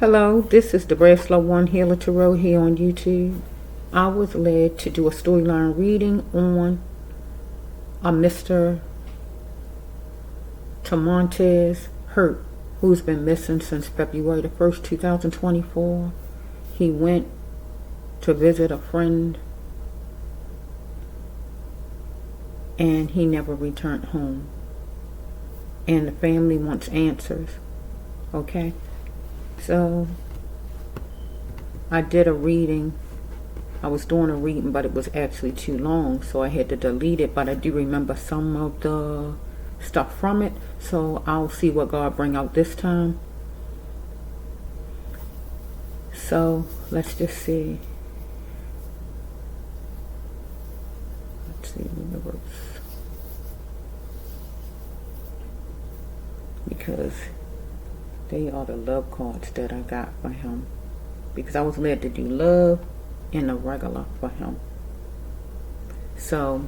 Hello, this is the Brave Slow One Healer Tarot here on YouTube. I was led to do a storyline reading on a Mr. Montez Hurt, who's been missing since February the 1st, 2024. He went to visit a friend and he never returned home. And the family wants answers. Okay? So, I did a reading. I was doing a reading, but it was actually too long, so I had to delete it. But I do remember some of the stuff from it, so I'll see what God bring out this time. So, let's just see. Let's see universe. Because they are the love cards that I got for him. Because I was led to do love and a regular for him. So,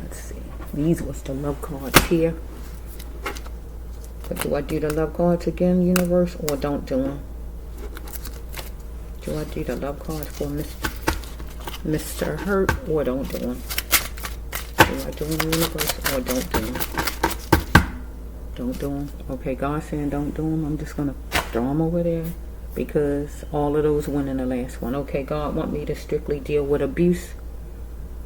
let's see. These was the love cards here. But do I do the love cards again, universe, or don't do them? Do I do the love cards for Mr. Hurt, or don't do them? Do I do them, universe, or don't do them? Don't do them. Okay, God's saying don't do them. I'm just going to throw them over there because all of those went in the last one. Okay, God want me to strictly deal with abuse,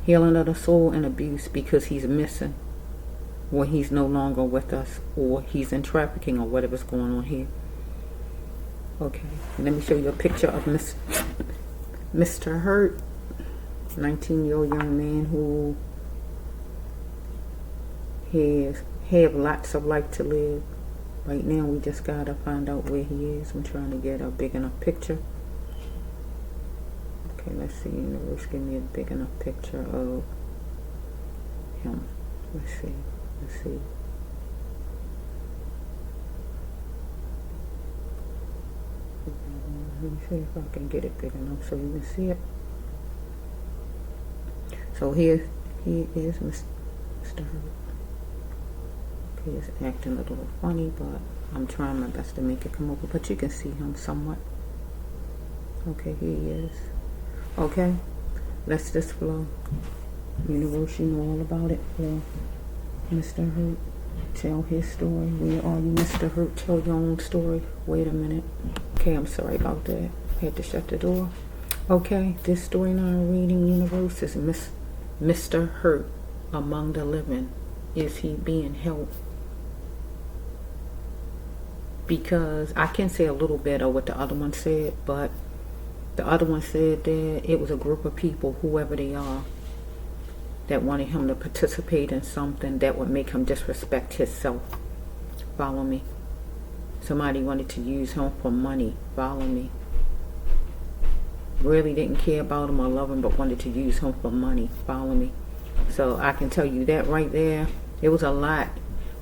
healing of the soul, and abuse because he's missing, or he's no longer with us, or he's in trafficking, or whatever's going on here. Okay, let me show you a picture of Mr. Hurt, 19-year-old young man who have lots of life to live. Right now we just gotta find out where he is. I'm trying to get a big enough picture. Okay, let's see, universe, give me a big enough picture of him. Let's see. Let me see if I can get it big enough so you can see it. So here he is, Mr. Hurt. He is acting a little funny, but I'm trying my best to make it come over. But you can see him somewhat. Okay, here he is. Okay, let's just flow. Universe, you know all about it. Well, Mr. Hurt, tell his story. Where are you, Mr. Hurt? Tell your own story. Wait a minute. Okay, I'm sorry about that. I had to shut the door. Okay, this storyline reading, universe, is Mr. Hurt among the living. Is he being helped? Because I can say a little bit of what the other one said, but the other one said that it was a group of people, whoever they are, that wanted him to participate in something that would make him disrespect himself. Follow me? Somebody wanted to use him for money. Follow me? Really didn't care about him or love him, but wanted to use him for money. Follow me? So I can tell you that right there. It was a lot.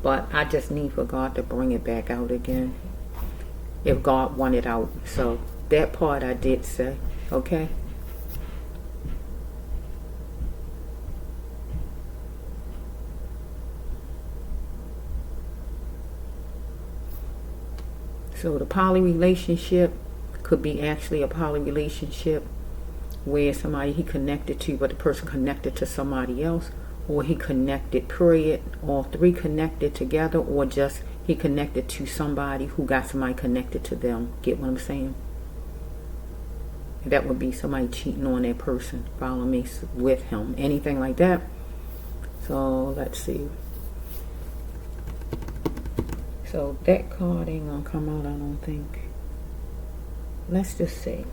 But I just need for God to bring it back out again. If God wanted it out. So that part I did say. Okay? So the poly relationship could be actually a poly relationship where somebody he connected to, but the person connected to somebody else. Or he connected, period, all three connected together, or just he connected to somebody who got somebody connected to them. Get what I'm saying? That would be somebody cheating on that person. Follow me? With him. Anything like that. So, let's see. So, that card ain't gonna come out, I don't think. Let's just see.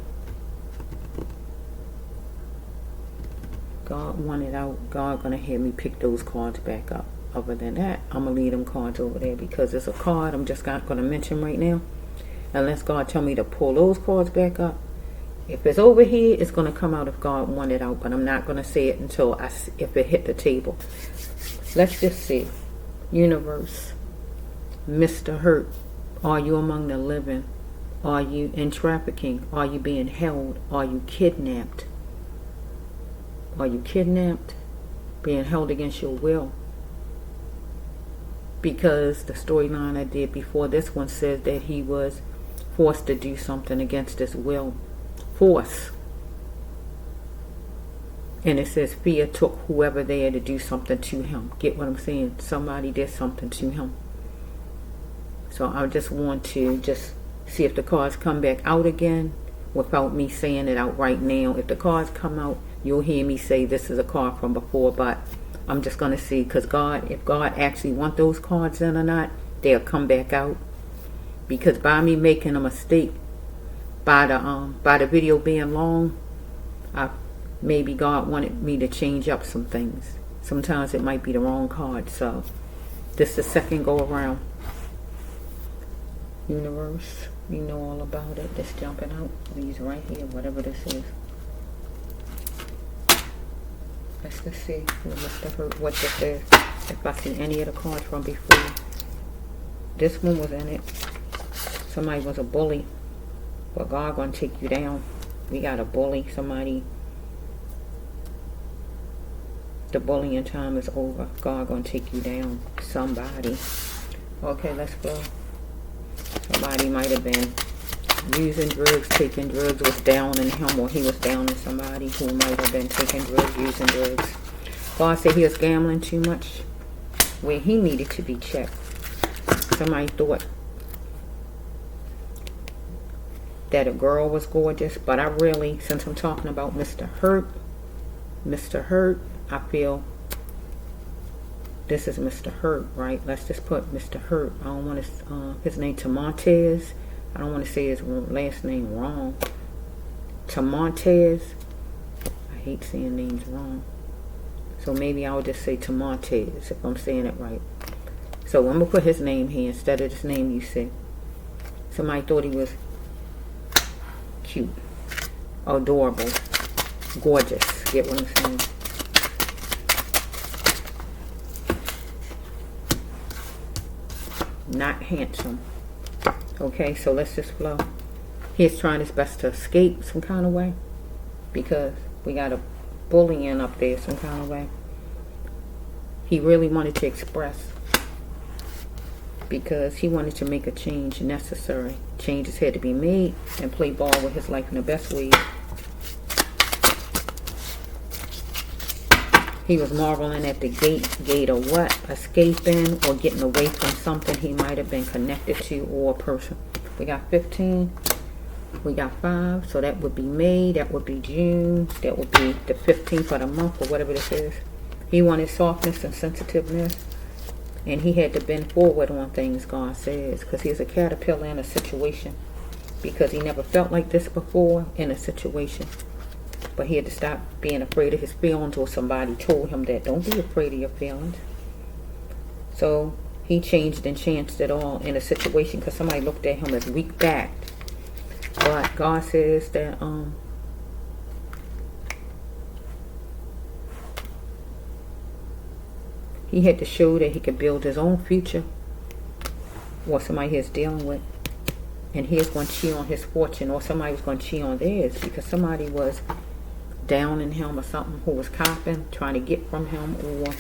God wanted out. God gonna have me pick those cards back up. Other than that, I'm gonna leave them cards over there because it's a card I'm just not gonna mention right now, unless God tell me to pull those cards back up. If it's over here, it's gonna come out if God wanted out, but I'm not gonna say it until if it hit the table. Let's just see. Universe, Mr. Hurt, are you among the living? Are you in trafficking? Are you being held? Are you kidnapped? Are you kidnapped? Being held against your will? because the storyline I did before this one says that he was forced to do something against his will. Force. And it says fear took whoever there to do something to him. Get what I'm saying? Somebody did something to him. So I just want to just see if the cards come back out again without me saying it out right now. If the cards come out, you'll hear me say this is a card from before, but I'm just going to see, because God, if God actually want those cards in or not, they'll come back out. Because by me making a mistake, by the video being long, maybe God wanted me to change up some things. Sometimes it might be the wrong card. So this is the second go around. Universe, you know all about it. This jumping out. These right here, whatever this is. Let's just see what this is. If I see any of the cards from before. This one was in it. Somebody was a bully. But God gonna take you down. We got a bully. Somebody. The bullying time is over. God gonna take you down. Somebody. Okay, let's go. Somebody might have been using drugs, taking drugs, was down in him, or he was down in somebody who might have been taking drugs, using drugs. God said he was gambling too much where he needed to be checked. Somebody thought that a girl was gorgeous, but I really, since I'm talking about Mr. Hurt, I feel this is Mr. Hurt, right? Let's just put Mr. Hurt. I don't want to, his name to Montez. I don't want to say his last name wrong. To Montez. I hate saying names wrong. So maybe I'll just say to Montez if I'm saying it right. So I'm going to put his name here instead of this name you said. Somebody thought he was cute, adorable, gorgeous. Get what I'm saying? Not handsome. Okay, so let's just flow. He's trying his best to escape some kind of way, because we got a bullying up there some kind of way. He really wanted to express, because he wanted to make a change necessary. Changes had to be made, and play ball with his life in the best way. He was marveling at the gate of what? Escaping or getting away from something he might have been connected to, or a person. We got 15. We got 5. So that would be May. That would be June. That would be the 15th of the month, or whatever this is. He wanted softness and sensitiveness. And he had to bend forward on things, God says. Because he's a caterpillar in a situation. Because he never felt like this before in a situation. But he had to stop being afraid of his feelings, or somebody told him that don't be afraid of your feelings. So he changed and chanced it all in a situation because somebody looked at him as weak-backed. But God says that he had to show that he could build his own future, or somebody he's dealing with. And he is going to cheat on his fortune, or somebody was going to cheat on theirs, because somebody was down in him or something, who was copping, trying to get from him, or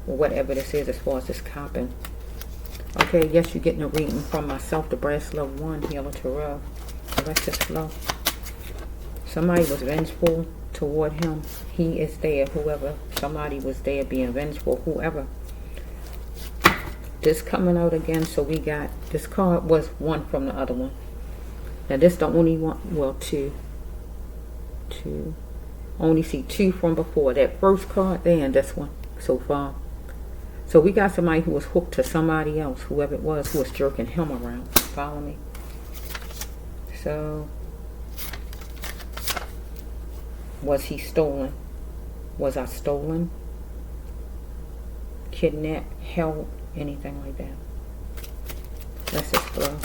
whatever this is as far as this copping. Okay, yes, you're getting a reading from myself, the Brass Love 1, Healer Tarot. Let's just flow. Somebody was vengeful toward him. He is there, whoever. Somebody was there being vengeful, whoever. This coming out again, so we got, this card was one from the other one. Now this the only one, well, two. Only see 2 from before. That first card there and this one so far. So we got somebody who was hooked to somebody else, whoever it was, who was jerking him around. Follow me? So, was he stolen? Was I stolen? Kidnapped? Held? Anything like that? Let's just flow.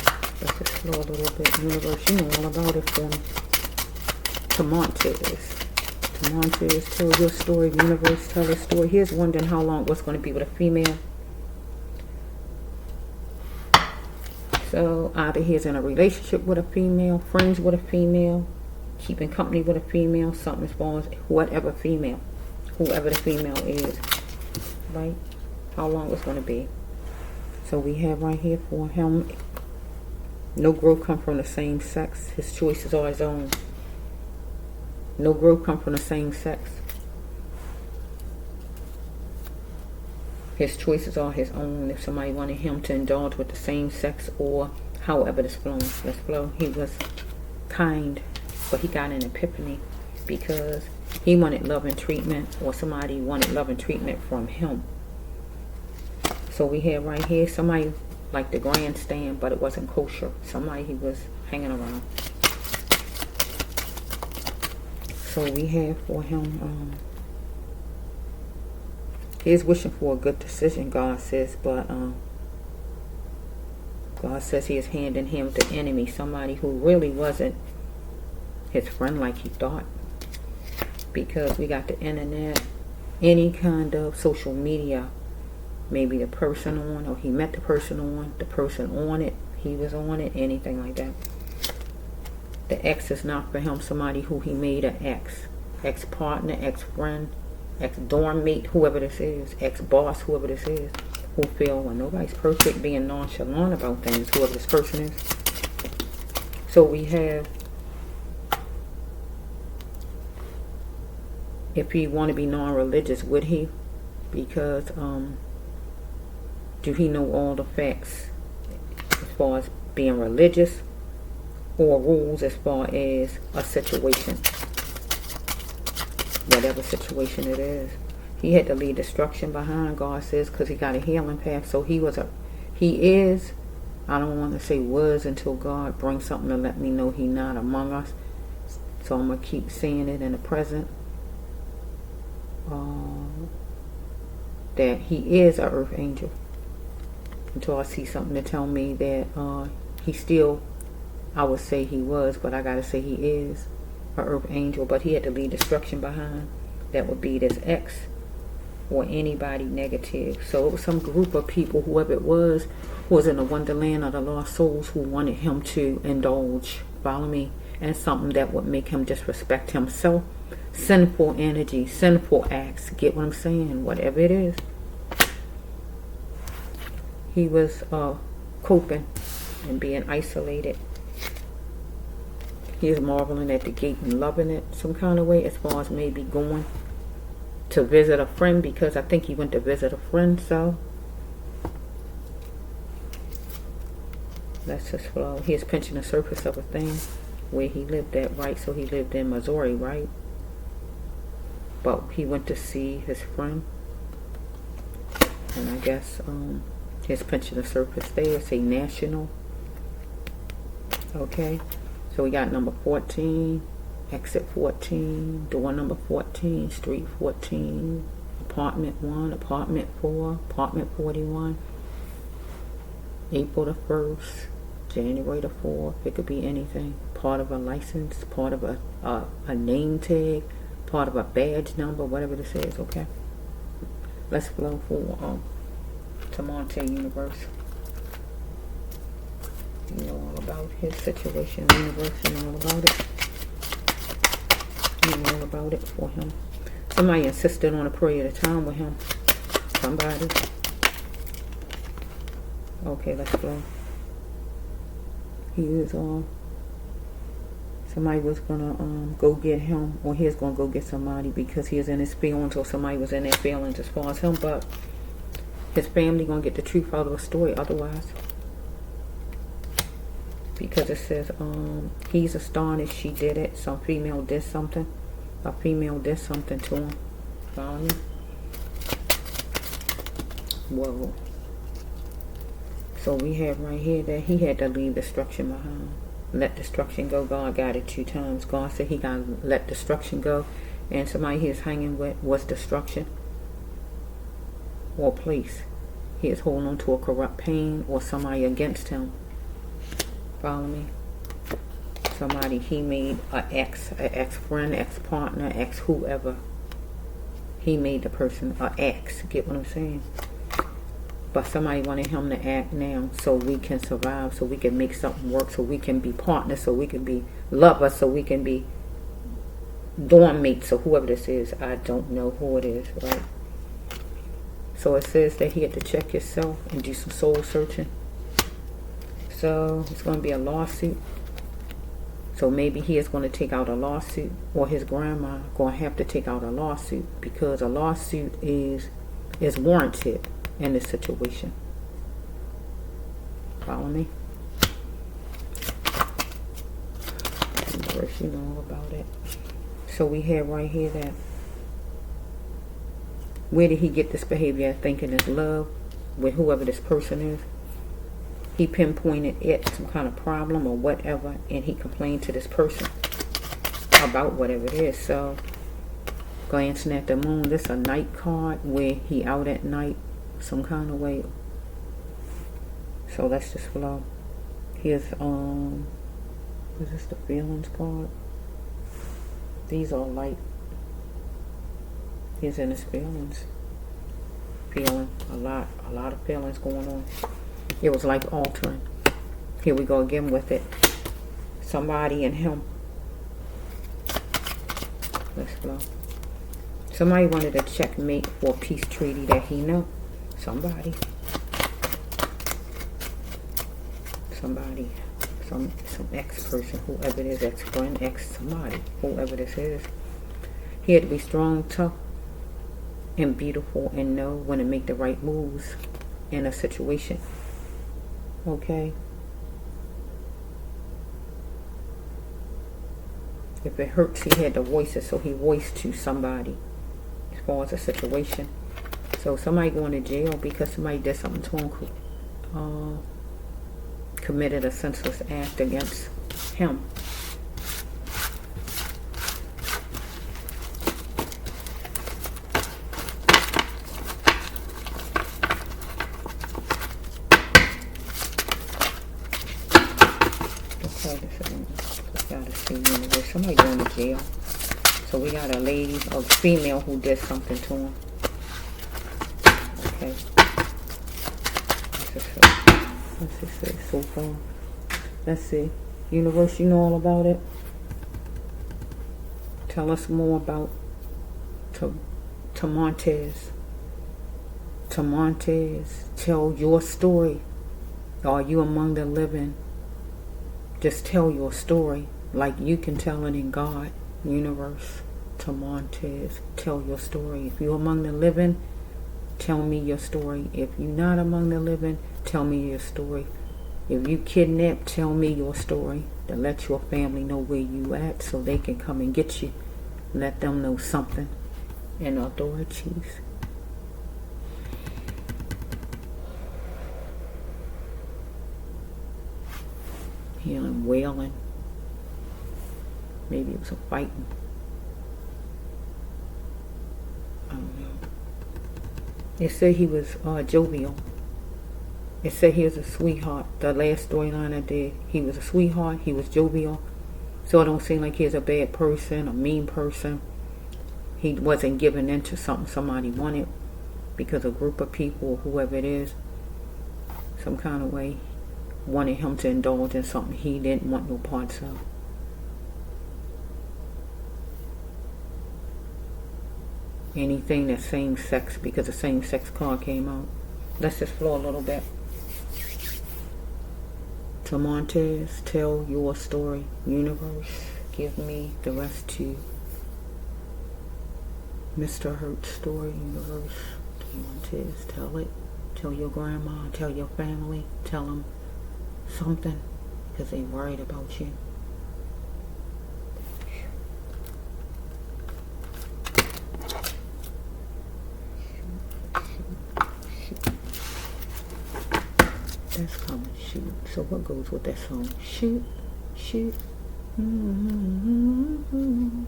Let's just flow a little bit. Universe, you know all about it for me. To Montez. Montez, tell your story. Universe, tell a story. Here's wondering how long what's going to be with a female. So either he's in a relationship with a female, friends with a female, keeping company with a female, something as far as whatever female, whoever the female is, right? How long it's going to be. So we have right here for him, no growth come from the same sex. His choices are his own. No growth come from the same sex. His choices are his own. If somebody wanted him to indulge with the same sex or however this flow, let's flow. He was kind, but he got an epiphany because he wanted love and treatment, or somebody wanted love and treatment from him. So we have right here somebody like the grandstand, but it wasn't kosher. Somebody he was hanging around. So we have for him, he's wishing for a good decision, God says, but God says he is hand in hand with the enemy, somebody who really wasn't his friend like he thought. Because we got the internet, any kind of social media, maybe the person on, or he met the person on it, he was on it, anything like that. The ex is not for him, somebody who he made an ex-partner, ex-friend, ex-dorm mate, whoever this is, ex-boss, whoever this is, who feel, well, nobody's perfect, being nonchalant about things, whoever this person is. So we have, if he want to be non-religious, would he? Because do he know all the facts as far as being religious, or rules as far as a situation, whatever situation it is? He had to leave destruction behind, God says, because he got a healing path. So he is, I don't want to say was until God brings something to let me know he not among us. So I'm going to keep saying it in the present. That he is an earth angel. Until I see something to tell me that he still, I would say he was, but I got to say he is an earth angel. But he had to leave destruction behind. That would be this ex or anybody negative. So it was some group of people, whoever it was, who was in the wonderland of the lost souls, who wanted him to indulge, follow me, and something that would make him disrespect himself. Sinful energy, sinful acts, get what I'm saying? Whatever it is. He was coping and being isolated. He is marveling at the gate and loving it some kind of way, as far as maybe going to visit a friend, because I think he went to visit a friend. So let's just flow. He is pinching the surface of a thing where he lived at, right? So he lived in Missouri, right? But he went to see his friend, and I guess he's pinching the surface there. Say national. Okay, so we got number 14, exit 14, door number 14, street 14, apartment 1, apartment 4, apartment 41, April the 1st, January the 4th. It could be anything. Part of a license, part of a name tag, part of a badge number, whatever this is. Okay, let's flow for to Montez universe. You know all about his situation, universe, you know all about it. You know all about it for him. Somebody insisted on a prayer at a time with him. Somebody. Okay, let's flow. He is somebody was gonna go get him, or he's gonna go get somebody because he is in his feelings, or somebody was in their feelings as far as him, but his family gonna get the truth out of the story otherwise. Because it says he's astonished she did it. Some female did something. A female did something to him. Follow me? Whoa. So we have right here that he had to leave destruction behind. Let destruction go. God got it 2 times. God said he got to let destruction go. And somebody he is hanging with was destruction or place. He is holding on to a corrupt pain or somebody against him. Follow me? Somebody he made an ex-friend, ex-partner, ex-whoever. He made the person an ex. Get what I'm saying? But somebody wanted him to act now so we can survive, so we can make something work, so we can be partners, so we can be lovers, so we can be dorm mates, or whoever this is. I don't know who it is, right? So it says that he had to check himself and do some soul searching. So it's going to be a lawsuit. So maybe he is going to take out a lawsuit, or his grandma going to have to take out a lawsuit, because a lawsuit is warranted in this situation. Follow me? First, you know all about it. So we have right here that, where did he get this behavior? Thinking it's love with whoever this person is. He pinpointed it, some kind of problem or whatever, and he complained to this person about whatever it is. So, glancing at the moon, this is a night card where he out at night some kind of way. So let's just flow. Here's is this the feelings card? These are light. He's in his feelings. Feeling a lot of feelings going on. It was like altering. Here we go again with it. Somebody and him. Let's go. Somebody wanted a checkmate for a peace treaty that he knew. Somebody. Some ex-person, whoever it is, ex-friend, ex-somebody, whoever this is. He had to be strong, tough, and beautiful, and know when to make the right moves in a situation. Okay? If it hurts, he had to voice it, so he voiced to somebody as far as a situation. So somebody going to jail because somebody did something to him, committed a senseless act against him. Somebody going to jail. So we got a lady, a female who did something to him. Okay. What's this say so far? Let's see. Universe, you know all about it. Tell us more about Montez. Montez, tell your story. Are you among the living? Just tell your story like you can tell it in God. Universe, Montez, tell your story. If you're among the living, tell me your story. If you're not among the living, tell me your story. If you kidnapped, tell me your story. To let your family know where you at so they can come and get you. Let them know something. And authorities. Healing, wailing. Maybe it was a fighting. I don't know. It said he was jovial. It said he was a sweetheart. The last storyline I did, he was a sweetheart. He was jovial. So it don't seem like he's a bad person, a mean person. He wasn't giving in to something somebody wanted because a group of people, whoever it is, some kind of way, wanted him to indulge in something he didn't want no parts of. Anything that's same sex, because the same sex card came out. Let's just flow a little bit. To Montez, tell your story. Universe, give me the rest to Mr. Hurt's story. Universe, to Montez, tell it. Tell your grandma, tell your family, tell them something, because they worried about you. That's coming, shoot. So what goes with that song? Shoot, shoot. Mm-hmm.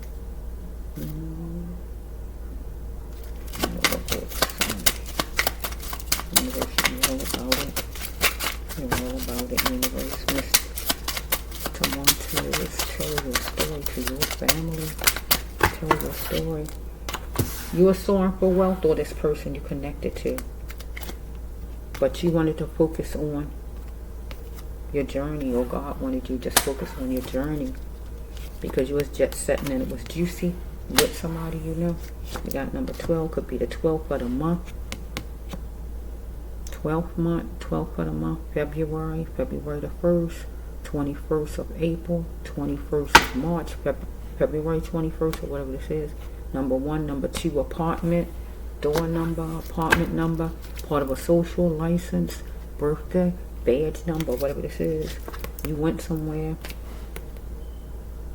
Universe, you all about it. You're all about it, universe. Mr. Montez, tell your story to your family. Tell your story. You are soaring for wealth, or this person you connected to. But you wanted to focus on your journey, or God wanted you to just focus on your journey, because you was jet setting and it was juicy with somebody you know. You got number 12, could be the 12th of the month. 12th month, 12th of the month, February the 1st, 21st of April, 21st of March, February 21st, or whatever this is. Number 1, number 2, apartment, door number, apartment number, part of a social license, birthday, badge number, whatever this is. You went somewhere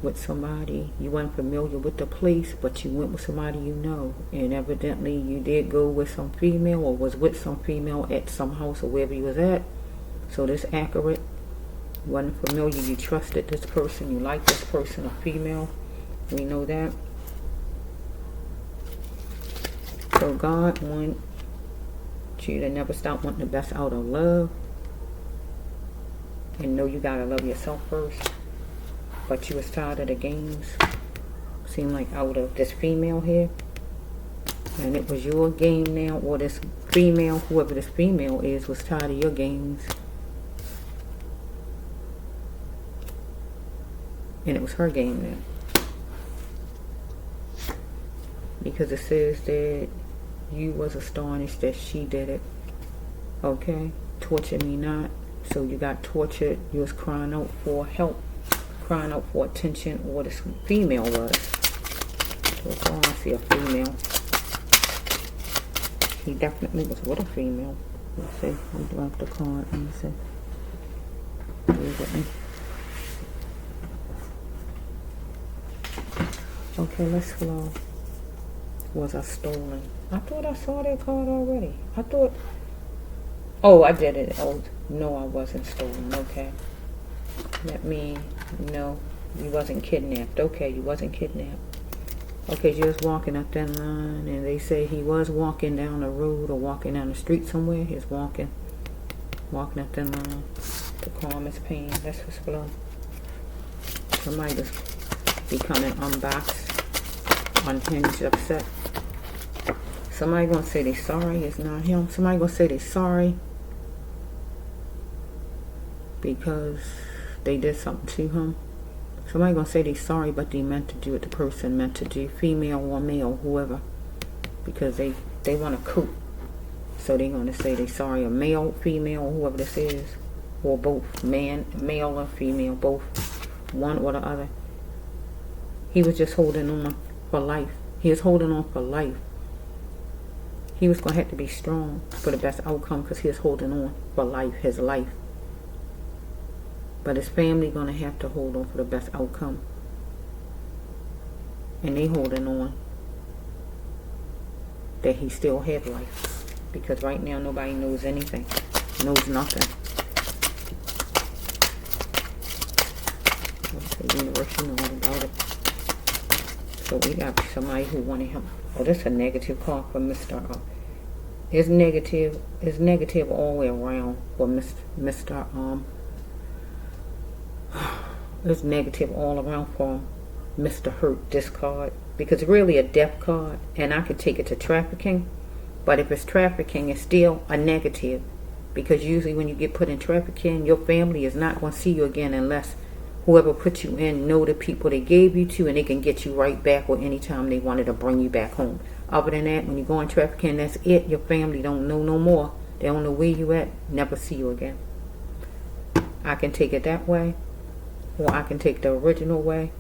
with somebody, you weren't familiar with the place, but you went with somebody you know, and evidently you did go with some female, or was with some female at some house or wherever you was at. So this accurate. You wasn't familiar, you trusted this person, you liked this person, a female. We know that. So God wants you to never stop wanting the best out of love, and know you gotta love yourself first. But you was tired of the games, seem like out of this female here, and it was your game now, or this female, whoever this female is, was tired of your games, and it was her game now, because it says that you was astonished that she did it. Okay, torture me not. So you got tortured, you was crying out for help, crying out for attention, or this female was. So I see a female. He definitely was with a female. Let's see, we dropped the card. Let me see. Okay, let's flow. Was I stolen? I thought I saw that card already. I thought, oh, I did it. Oh, no, I wasn't stolen. Okay. That means, no, you wasn't kidnapped. Okay, you wasn't kidnapped. Okay, you was walking up that line, and they say he was walking down the road or walking down the street somewhere. He's walking up that line to calm his pain. That's what's flow. Somebody was becoming unboxed, unhinged, upset. Somebody gonna say they sorry. It's not him. Somebody gonna say they sorry because they did something to him. Somebody gonna say they sorry, but they meant to do what the person meant to do, female or male, whoever, because they want to cope. So they gonna say they sorry, a male, female, whoever this is, or both, male or female, both, one or the other. He was just holding on for life. He was holding on for life. He was gonna have to be strong for the best outcome, because he was holding on for life, his life. But his family gonna have to hold on for the best outcome, and they holding on that he still had life, because right now nobody knows anything, knows nothing. The universe knows all about it. So we got somebody who wanted him. Oh, this is a negative card for Mr. It's negative all the way around for Mr. It's negative all around for Mr. Hurt, this card, because it's really a death card, and I could take it to trafficking. But if it's trafficking, it's still a negative, because usually when you get put in trafficking, your family is not going to see you again unless whoever put you in know the people they gave you to, and they can get you right back, or anytime they wanted to bring you back home. Other than that, when you go in trafficking, that's it. Your family don't know no more. They don't know where you at, never see you again. I can take it that way, or I can take the original way.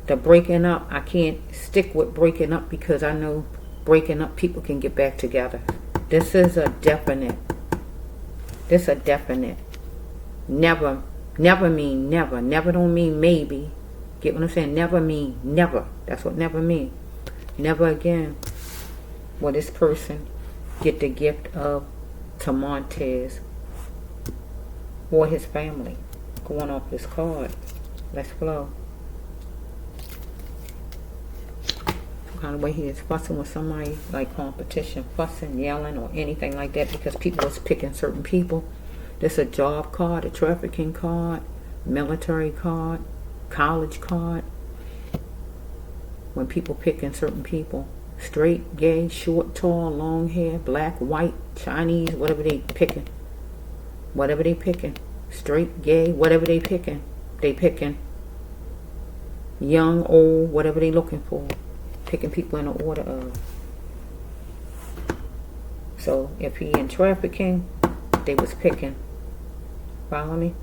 The breaking up, I can't stick with breaking up, because I know breaking up, people can get back together. This is a definite. This a definite. Never mean never. Never don't mean maybe. Get what I'm saying? Never mean never. That's what never mean. Never again will this person get the gift of to Montez or his family. Going off this card. Let's flow. Some kind of way he is fussing with somebody, like competition, fussing, yelling, or anything like that, because people was picking certain people. This a job card, a trafficking card, military card, college card. When people picking certain people, straight, gay, short, tall, long hair, black, white, Chinese, whatever they picking. Whatever they picking. Straight, gay, whatever they picking. They picking. Young, old, whatever they looking for. Picking people in the order of. So if he in trafficking, thought they was picking. Follow me?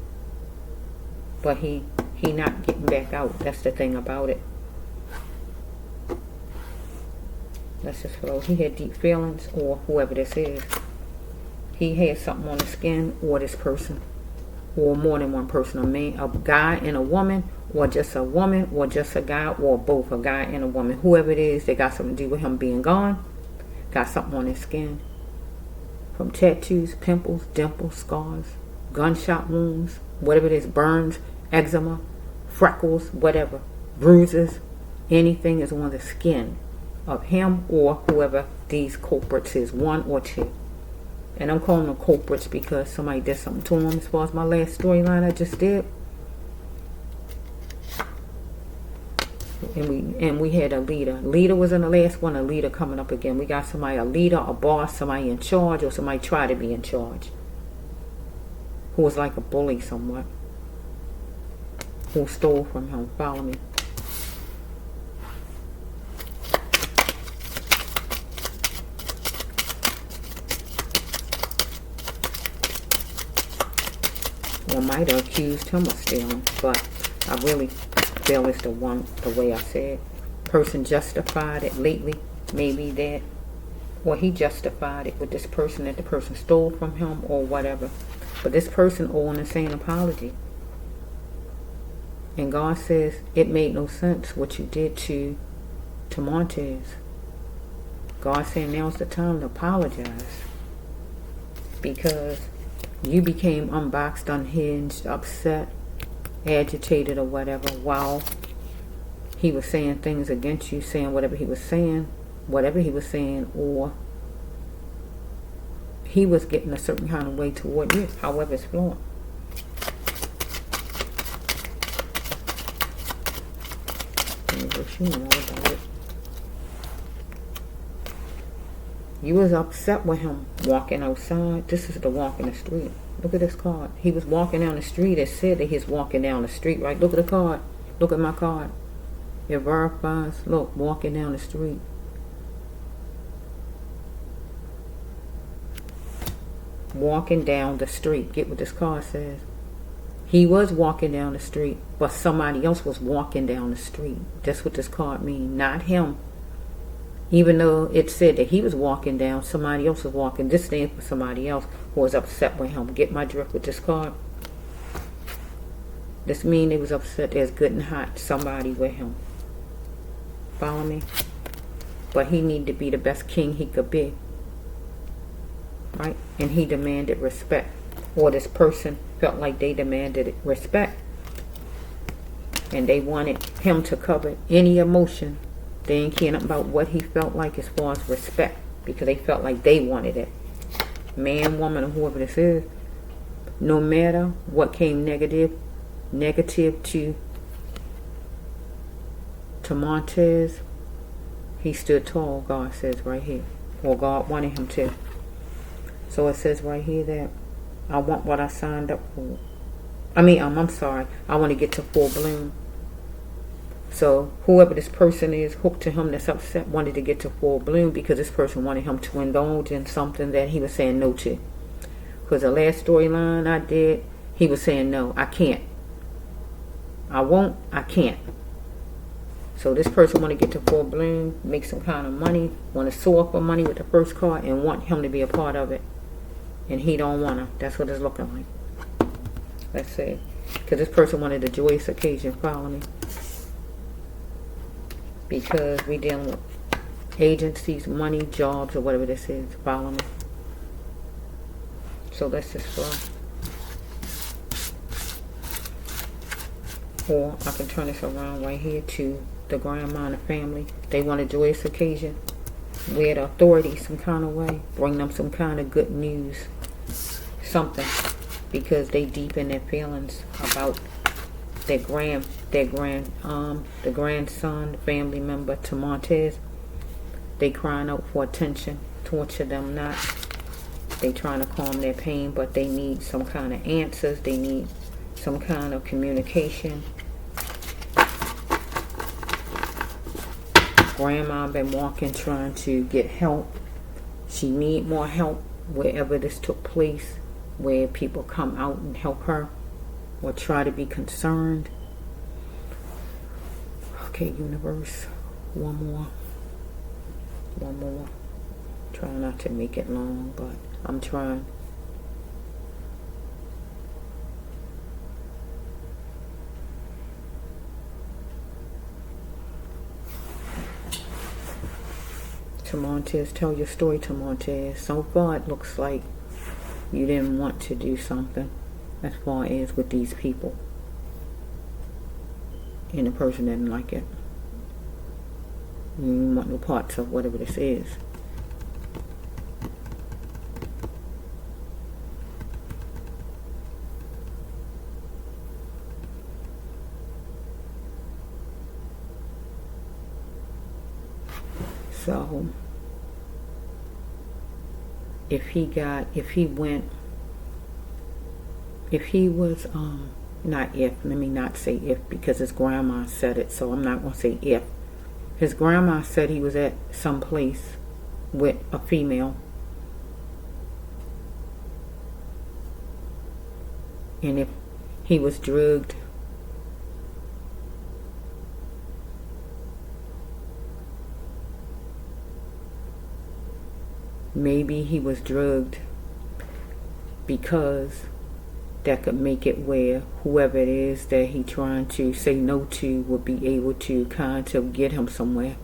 But he not getting back out. That's the thing about it. Let's just flow. He had deep feelings, or whoever this is. He had something on the skin, or this person, or more than one person. A man, a guy and a woman, or just a woman, or just a guy, or both, a guy and a woman. Whoever it is, they got something to do with him being gone. Got something on his skin. From tattoos, pimples, dimples, scars, gunshot wounds, whatever it is, burns, eczema, freckles, whatever, bruises, anything is on the skin of him or whoever these culprits is, one or two. And I'm calling them culprits because somebody did something to him as far as my last storyline I just did. And we had a leader. Leader was in the last one, a leader coming up again. We got somebody, a leader, a boss, somebody in charge, or somebody try to be in charge. Who was like a bully somewhat. Who stole from him. Follow me. Or might have accused him of stealing, but I really feel it's the way I said. Person justified it lately, maybe that, or he justified it with this person that the person stole from him or whatever. But this person owing and saying apology. And God says it made no sense what you did to Montez. God saying now's the time to apologize. Because you became unboxed, unhinged, upset, agitated or whatever while he was saying things against you, saying whatever he was saying, or he was getting a certain kind of way toward you, however it's flowing. You know about it. You was upset with him walking outside. This is the walk in the street. Look at this card. He was walking down the street. It said that he's walking down the street, right? Look at the card. Look at my card. It verifies. Look, walking down the street. Walking down the street. Get what this card says. He was walking down the street, but somebody else was walking down the street. That's what this card means. Not him. Even though it said that he was walking down, somebody else was walking. This stands for somebody else who was upset with him. Get my drift with this card? This means they was upset. There's good and hot. Somebody with him. Follow me? But he needed to be the best king he could be. Right? And he demanded respect. Or this person felt like they demanded respect. And they wanted him to cover any emotion. They ain't caring about what he felt like as far as respect. Because they felt like they wanted it. Man, woman, or whoever this is. No matter what came negative to Montez, he stood tall, God says right here. Or God wanted him to. So it says right here that I want what I signed up for. I'm sorry. I want to get to full bloom. So whoever this person is hooked to him that's upset wanted to get to full bloom because this person wanted him to indulge in something that he was saying no to. Because the last storyline I did, he was saying no, I can't. I won't, I can't. So this person want to get to full bloom, make some kind of money, want to soar for money with the first card and want him to be a part of it. And he don't want to. That's what it's looking like. Let's see. Because this person wanted a joyous occasion. Follow me. Because we dealing with agencies, money, jobs, or whatever this is. Follow me. So let's just flow. Or I can turn this around right here to the grandma and the family. They want a joyous occasion. Wear the authority some kind of way. Bring them some kind of good news. Something. Because they deep in their feelings about the grandson, family member to Montez. They crying out for attention. Torture them not. They trying to calm their pain, but they need some kind of answers. They need some kind of communication. Grandma been walking trying to get help. She need more help wherever this took place. where people come out and help her or try to be concerned. Okay, universe, one more. Try not to make it long, but I'm trying. To Montez, tell your story to Montez. So far it looks like you didn't want to do something as far as with these people. And the person didn't like it. You didn't want no parts of whatever this is. So if he was not if, let me not say if, because his grandma said it, so I'm not going to say if. His grandma said he was at some place with a female, and if he was drugged, maybe he was drugged because that could make it where whoever it is that he trying to say no to would be able to kind of get him somewhere.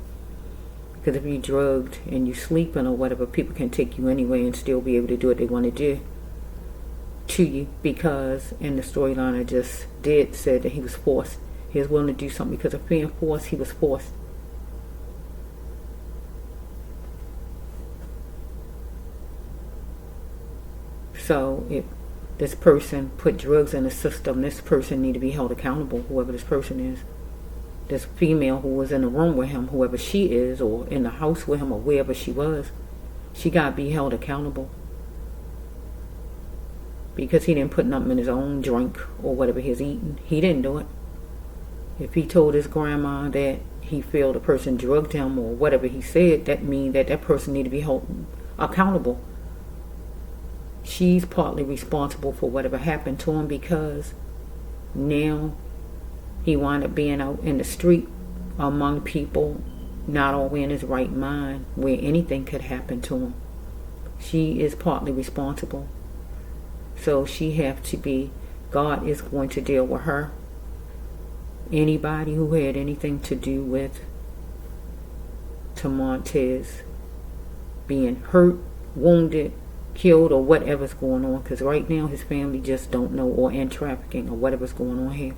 Because if you're drugged and you're sleeping or whatever, people can take you anyway and still be able to do what they want to do to you. Because in the storyline I just did said that he was forced. He was willing to do something because of being forced. He was forced. So if this person put drugs in the system, this person need to be held accountable, whoever this person is. This female who was in the room with him, whoever she is, or in the house with him, or wherever she was, she got to be held accountable. Because he didn't put nothing in his own drink or whatever he's eating. He didn't do it. If he told his grandma that he felt the person drugged him or whatever he said, that means that that person need to be held accountable. She's partly responsible for whatever happened to him, because now he wound up being out in the street among people, not always in his right mind, where anything could happen to him. She is partly responsible. So she have to be, God is going to deal with her. Anybody who had anything to do with Montez being hurt, wounded, killed, or whatever's going on, because right now his family just don't know, or in trafficking or whatever's going on here,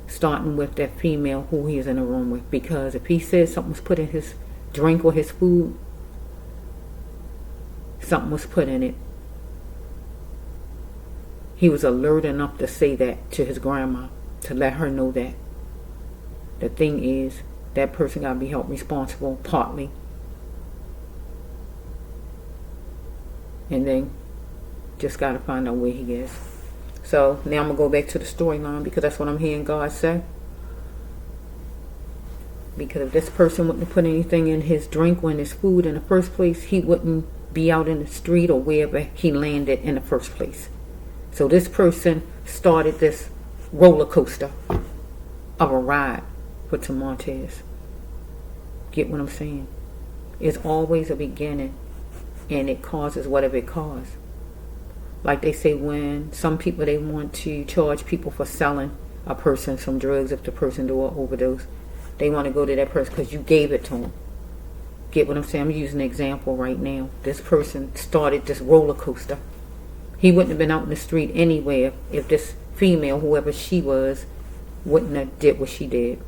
starting with that female who he is in a room with. Because if he says something was put in his drink or his food, something was put in it. He was alert enough to say that to his grandma, to let her know that. The thing is, that person got to be held responsible partly. And then just got to find out where he is. So now I'm going to go back to the storyline, because that's what I'm hearing God say. Because if this person wouldn't have put anything in his drink or in his food in the first place, he wouldn't be out in the street or wherever he landed in the first place. So this person started this roller coaster of a ride for Montez. Get what I'm saying? It's always a beginning. And it causes whatever it causes. Like they say, when some people, they want to charge people for selling a person some drugs, if the person do an overdose, they want to go to that person because you gave it to them. Get what I'm saying? I'm using an example right now. This person started this roller coaster. He wouldn't have been out in the street anywhere if this female, whoever she was, wouldn't have did what she did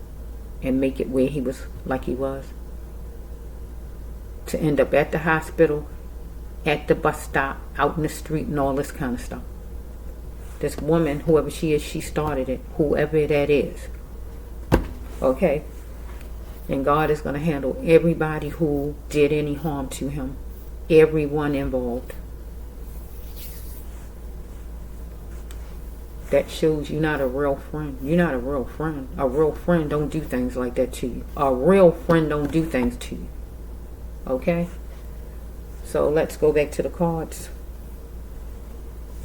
and make it where he was like he was. To end up at the hospital, at the bus stop, out in the street, and all this kind of stuff. This woman, whoever she is, she started it, whoever that is. Okay? And God is going to handle everybody who did any harm to him. Everyone involved. That shows you're not a real friend. You're not a real friend. A real friend don't do things like that to you. A real friend don't do things to you. Okay? So let's go back to the cards.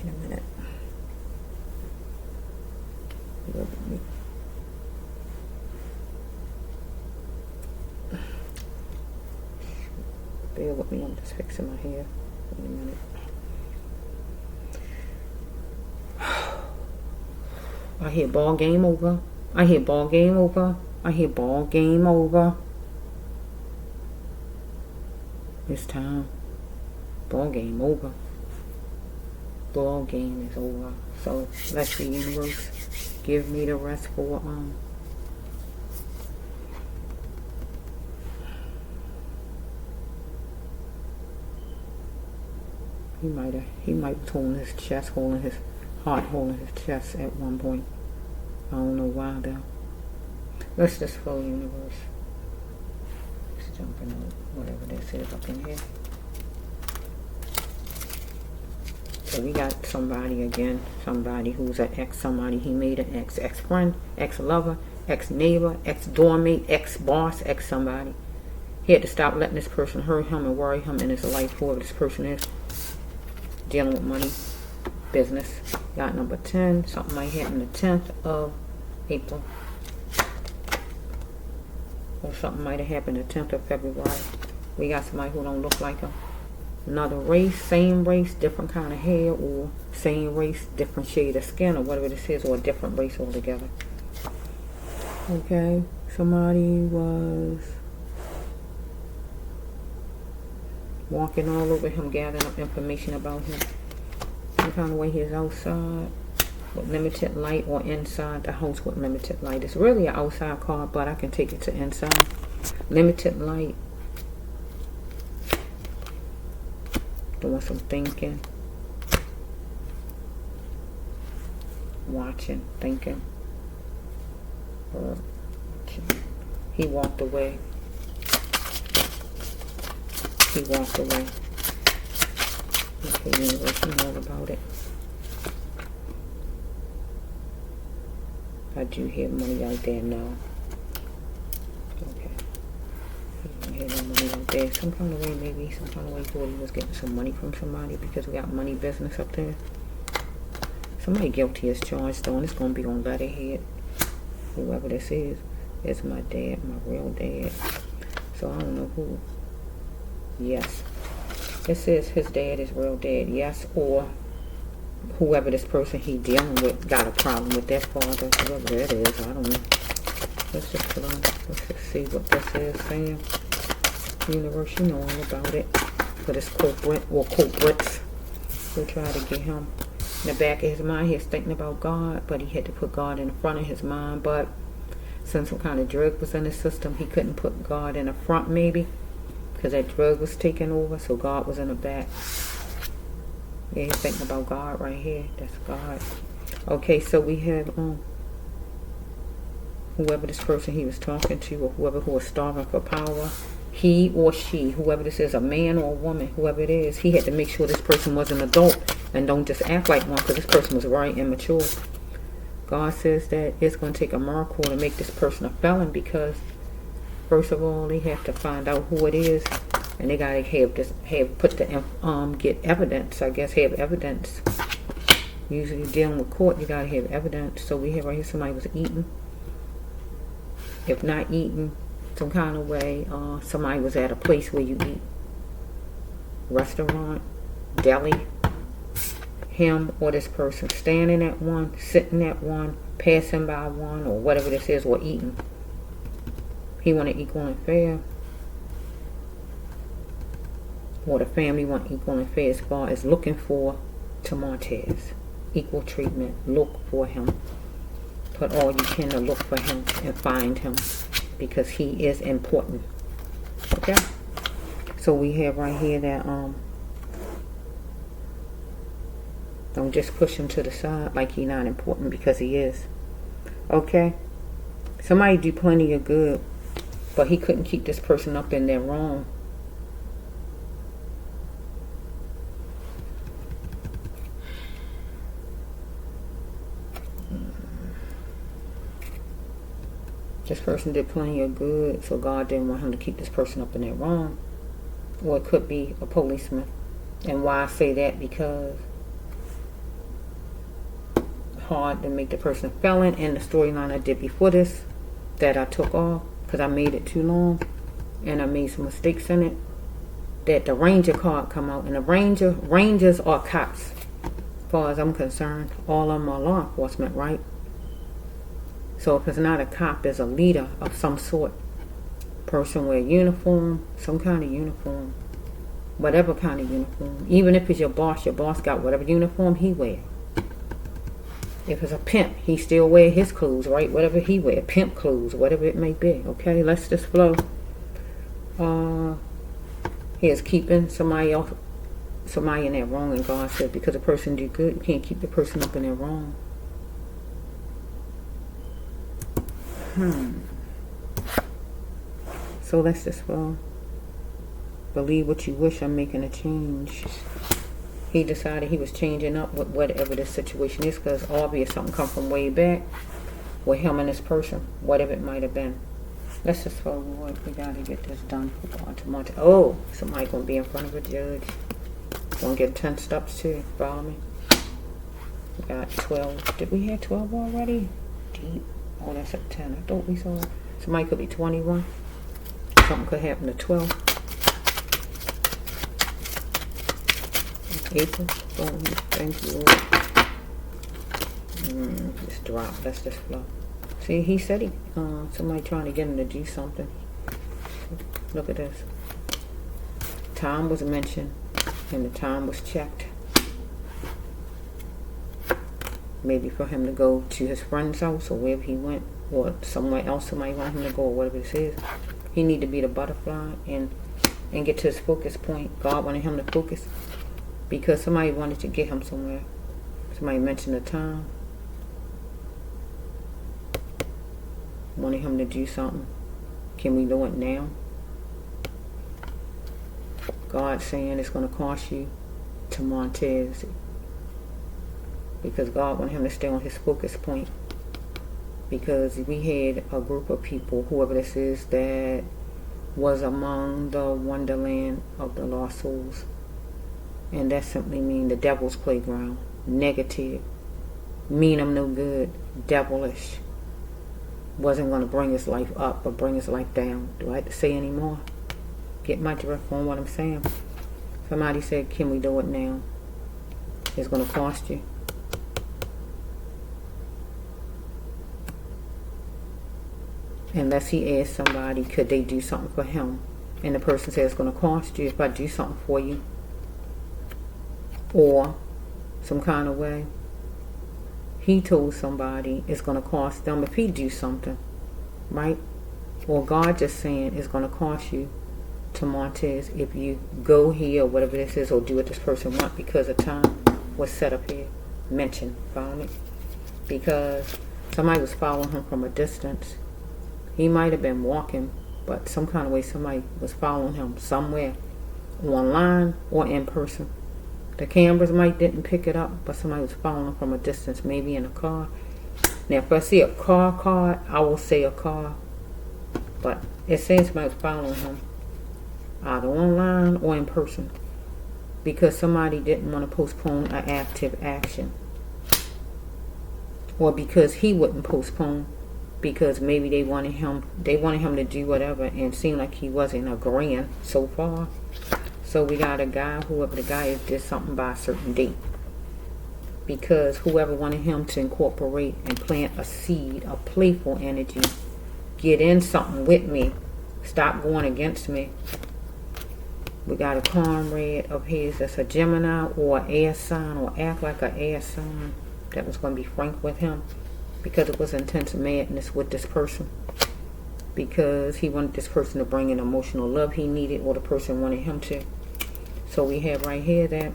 Wait a minute. Bear with me. Bear with me, I'm just fixing my hair. Wait a minute. I hear ball game over. I hear ball game over. I hear ball game over. It's time. Ball game over. Ball game is over. So let's see, universe, give me the rest for he might have holding his chest, holding his heart, holding his chest at one point. I don't know why though. Let's just flow, universe. It's jumping out, whatever this is up in here. So we got somebody again, somebody who's an ex, somebody he made an ex, ex-friend, ex-lover, ex-neighbor, ex-doormate, ex-boss, ex-somebody. He had to stop letting this person hurt him and worry him in his life, whoever this person is. Dealing with money, business. Got number 10, something might happen the 10th of April. Or something might have happened the 10th of February. We got somebody who don't look like him. Another race, same race, different kind of hair, or same race, different shade of skin, or whatever this is, or a different race altogether. Okay, somebody was walking all over him, gathering up information about him. Some kind of way he's outside with limited light, or inside the house with limited light. It's really an outside card, but I can take it to inside. Limited light. Doing some thinking, watching, thinking. He walked away. He walked away. Okay, universe, you know all about it. I do hear money out there now. Okay. I don't hear no money out there. Some kind of way, maybe. Some kind of way thought he was getting some money from somebody because we got money business up there. Somebody guilty is charged though, and it's going to be on letterhead. Whoever this is my dad, my real dad. So I don't know who. Yes. It says his dad is real dad. Yes, or whoever this person he dealing with got a problem with their father, whoever that is. I don't know. Let's just see what this is saying. Universe, you know all about it. For this culprit or culprits who try to get him. In the back of his mind, he's thinking about God, but he had to put God in front of his mind. But since some kind of drug was in his system, he couldn't put God in the front, maybe, because that drug was taking over. So God was in the back. Yeah, he's thinking about God right here. That's God. Okay, so we have whoever this person he was talking to, or whoever who was starving for power, he or she, whoever this is, a man or a woman, whoever it is, he had to make sure this person was an adult and don't just act like one, because this person was very immature. God says that it's going to take a miracle to make this person a felon, because first of all, they have to find out who it is, and they gotta get evidence. I guess have evidence. Usually dealing with court, you gotta have evidence. So we have right here somebody was eating. If not eating, some kind of way, somebody was at a place where you eat. Restaurant, deli. Him or this person standing at one, sitting at one, passing by one, or whatever this is, or eating. He wanted equal and fair. Or the family want equal and fair as far as looking for to Montez. Equal treatment. Look for him. Put all you can to look for him and find him, because he is important. Okay? So we have right here that don't just push him to the side like he's not important, because he is. Okay? Somebody do plenty of good, but he couldn't keep this person up in their wrong. This person did plenty of good, so God didn't want him to keep this person up in their wrong. Or it could be a policeman. And why I say that, because hard to make the person a felon. And the storyline I did before this, that I took off because I made it too long and I made some mistakes in it, that the ranger card come out. And the rangers are cops. As far as I'm concerned, all of them are law enforcement, right? So if it's not a cop, it's a leader of some sort. Person wear uniform, some kind of uniform, whatever kind of uniform. Even if it's your boss got whatever uniform he wear. If it's a pimp, he still wear his clothes, right? Whatever he wear, pimp clothes, whatever it may be. Okay, let's just flow. He is keeping somebody in there wrong, and God said because a person do good, you can't keep the person up in there wrong. So let's just believe what you wish. I'm making a change. He decided he was changing up with whatever the situation is, because obvious something come from way back with him and this person, whatever it might have been. Let's just Lord, we gotta get this done for God to Montez. Oh, somebody gonna be in front of a judge. Gonna get 10 steps too. Follow me. We got 12. Did we have 12 already? Deep. Oh, that's at 10. I thought we saw. Somebody could be 21. Something could happen to 12. April. Oh, thank you, Lord. Just drop. Let's just flow. See, he said somebody trying to get him to do something. Look at this. Time was mentioned, and the time was checked. Maybe for him to go to his friend's house or wherever he went, or somewhere else somebody want him to go, or whatever this is. He need to be the butterfly and get to his focus point. God wanted him to focus because somebody wanted to get him somewhere. Somebody mentioned the time. Wanted him to do something. Can we do it now? God's saying it's going to cost you to Montez, because God wanted him to stay on his focus point. Because we had a group of people, whoever this is, that was among the wonderland of the lost souls. And that simply means the devil's playground. Negative. Mean him no good. Devilish. Wasn't going to bring his life up or bring his life down. Do I have to say any more? Get my drift on what I'm saying. Somebody said, can we do it now? It's going to cost you. Unless he asks somebody, could they do something for him? And the person says, it's going to cost you if I do something for you. Or some kind of way. He told somebody it's going to cost them if he do something. Right? Or God just saying it's going to cost you to Montez if you go here or whatever this is, or do what this person wants, because the time was set up here. Mentioned. Follow me? Because somebody was following him from a distance. He might have been walking, but some kind of way somebody was following him somewhere, online or in person. The cameras didn't pick it up, but somebody was following him from a distance, maybe in a car. Now, if I see a car, I will say a car. But it says somebody was following him, either online or in person, because somebody didn't want to postpone an active action. Or because he wouldn't postpone, because maybe they wanted him to do whatever, and seemed like he wasn't agreeing so far. So we got a guy, whoever the guy is, did something by a certain date. Because whoever wanted him to incorporate and plant a seed of playful energy, get in something with me, stop going against me. We got a comrade of his that's a Gemini or an air sign, or act like an air sign, that was going to be frank with him, because it was intense madness with this person. Because he wanted this person to bring in emotional love he needed, or the person wanted him to. So we have right here that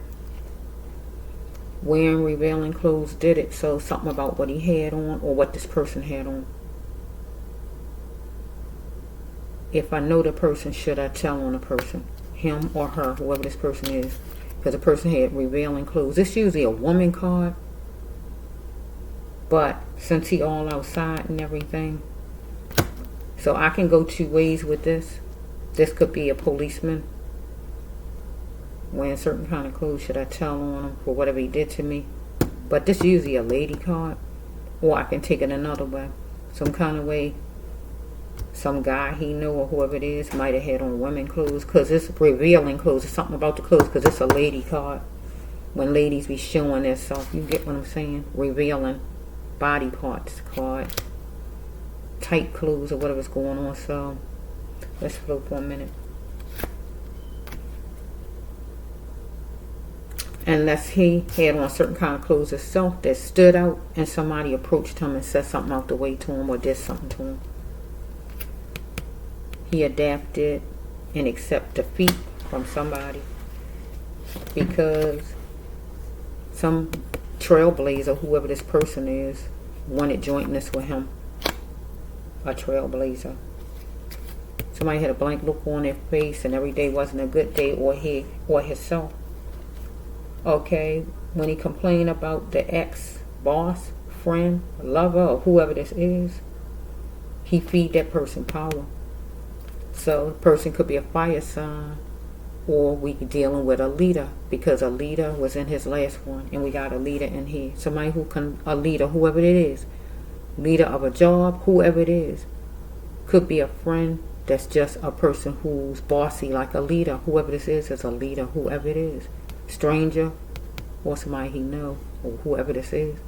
wearing revealing clothes did it. So something about what he had on, or what this person had on. If I know the person, should I tell on the person? Him or her, whoever this person is. Because the person had revealing clothes. It's usually a woman card. But since he all outside and everything, so I can go two ways with this. This could be a policeman wearing certain kind of clothes. Should I tell on him for whatever he did to me? But this is usually a lady card. Or I can take it another way. Some kind of way, some guy he know or whoever it is might have had on women clothes. Because it's revealing clothes. It's something about the clothes because it's a lady card. When ladies be showing themselves. You get what I'm saying? Revealing body parts card. Tight clothes or whatever's going on. So let's float for a minute. Unless he had on certain kind of clothes himself that stood out and somebody approached him and said something out the way to him or did something to him. He adapted and accepted defeat from somebody because some trailblazer, whoever this person is, wanted jointness with him. A trailblazer. Somebody had a blank look on their face and every day wasn't a good day, or he or himself. Okay, when he complained about the ex-boss, friend, lover, or whoever this is, he feed that person power. So the person could be a fire sign, or we could dealing with a leader, because a leader was in his last one, and we got a leader in here. Somebody who can, a leader, whoever it is, leader of a job, whoever it is, could be a friend that's just a person who's bossy like a leader. Whoever this is a leader, whoever it is. Stranger or somebody he know or whoever this is.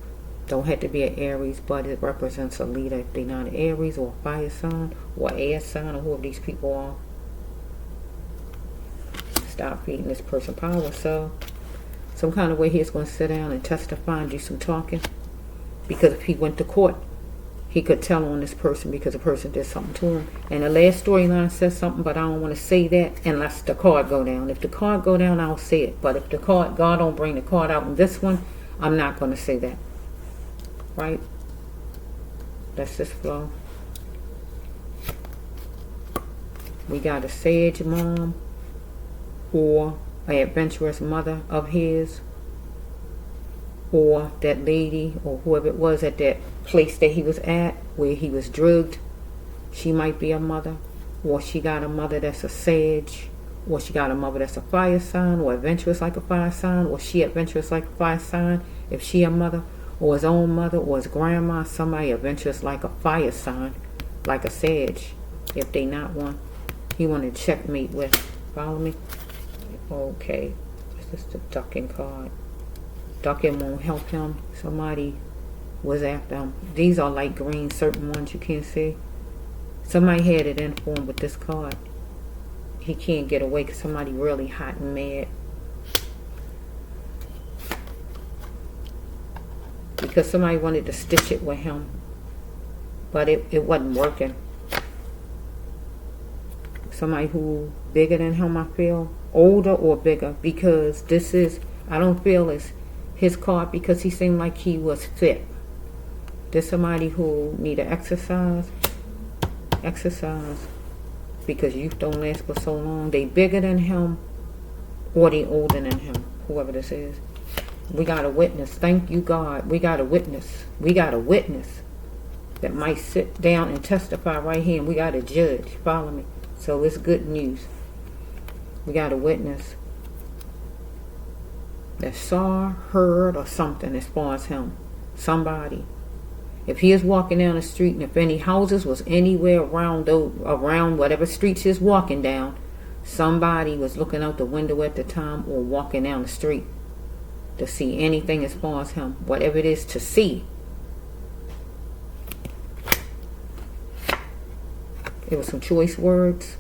Don't have to be an Aries, but it represents a leader if they're not an Aries or a fire sign or air sign or whoever these people are. Stop feeding this person power. So some kind of way he's going to sit down and testify and do some talking, because if he went to court he could tell on this person because the person did something to him. And the last storyline says something, but I don't want to say that unless the card go down. If the card go down, I'll say it. But if the card, God don't bring the card out in this one, I'm not going to say that. Right? Let's just flow. We got a sage mom or an adventurous mother of his, or that lady or whoever it was at that place that he was at where he was drugged. She might be a mother, or she got a mother that's a sage, or she got a mother that's a fire sign, or adventurous like a fire sign, or she adventurous like a fire sign if she a mother, or his own mother, or his grandma, somebody adventurous like a fire sign, like a sage if they not one. He wanted to checkmate with. Follow me? Okay, this is the ducking card. Ducking won't help him. Somebody was after him. These are light green, certain ones you can't see. Somebody had it in for him with this card. He can't get away because somebody really hot and mad. Because somebody wanted to stitch it with him. But it wasn't working. Somebody who bigger than him, I feel. Older or bigger. Because this is, I don't feel it's his card because he seemed like he was fit. There's somebody who need to exercise. Because youth don't last for so long. They bigger than him or they older than him. Whoever this is. We got a witness. Thank you, God. We got a witness. We got a witness that might sit down and testify right here. And we got a judge. Follow me. So it's good news. We got a witness that saw, heard, or something as far as him. Somebody. If he is walking down the street, and if any houses was anywhere around whatever streets he's walking down, somebody was looking out the window at the time or walking down the street to see anything as far as him. Whatever it is to see. It was some choice words,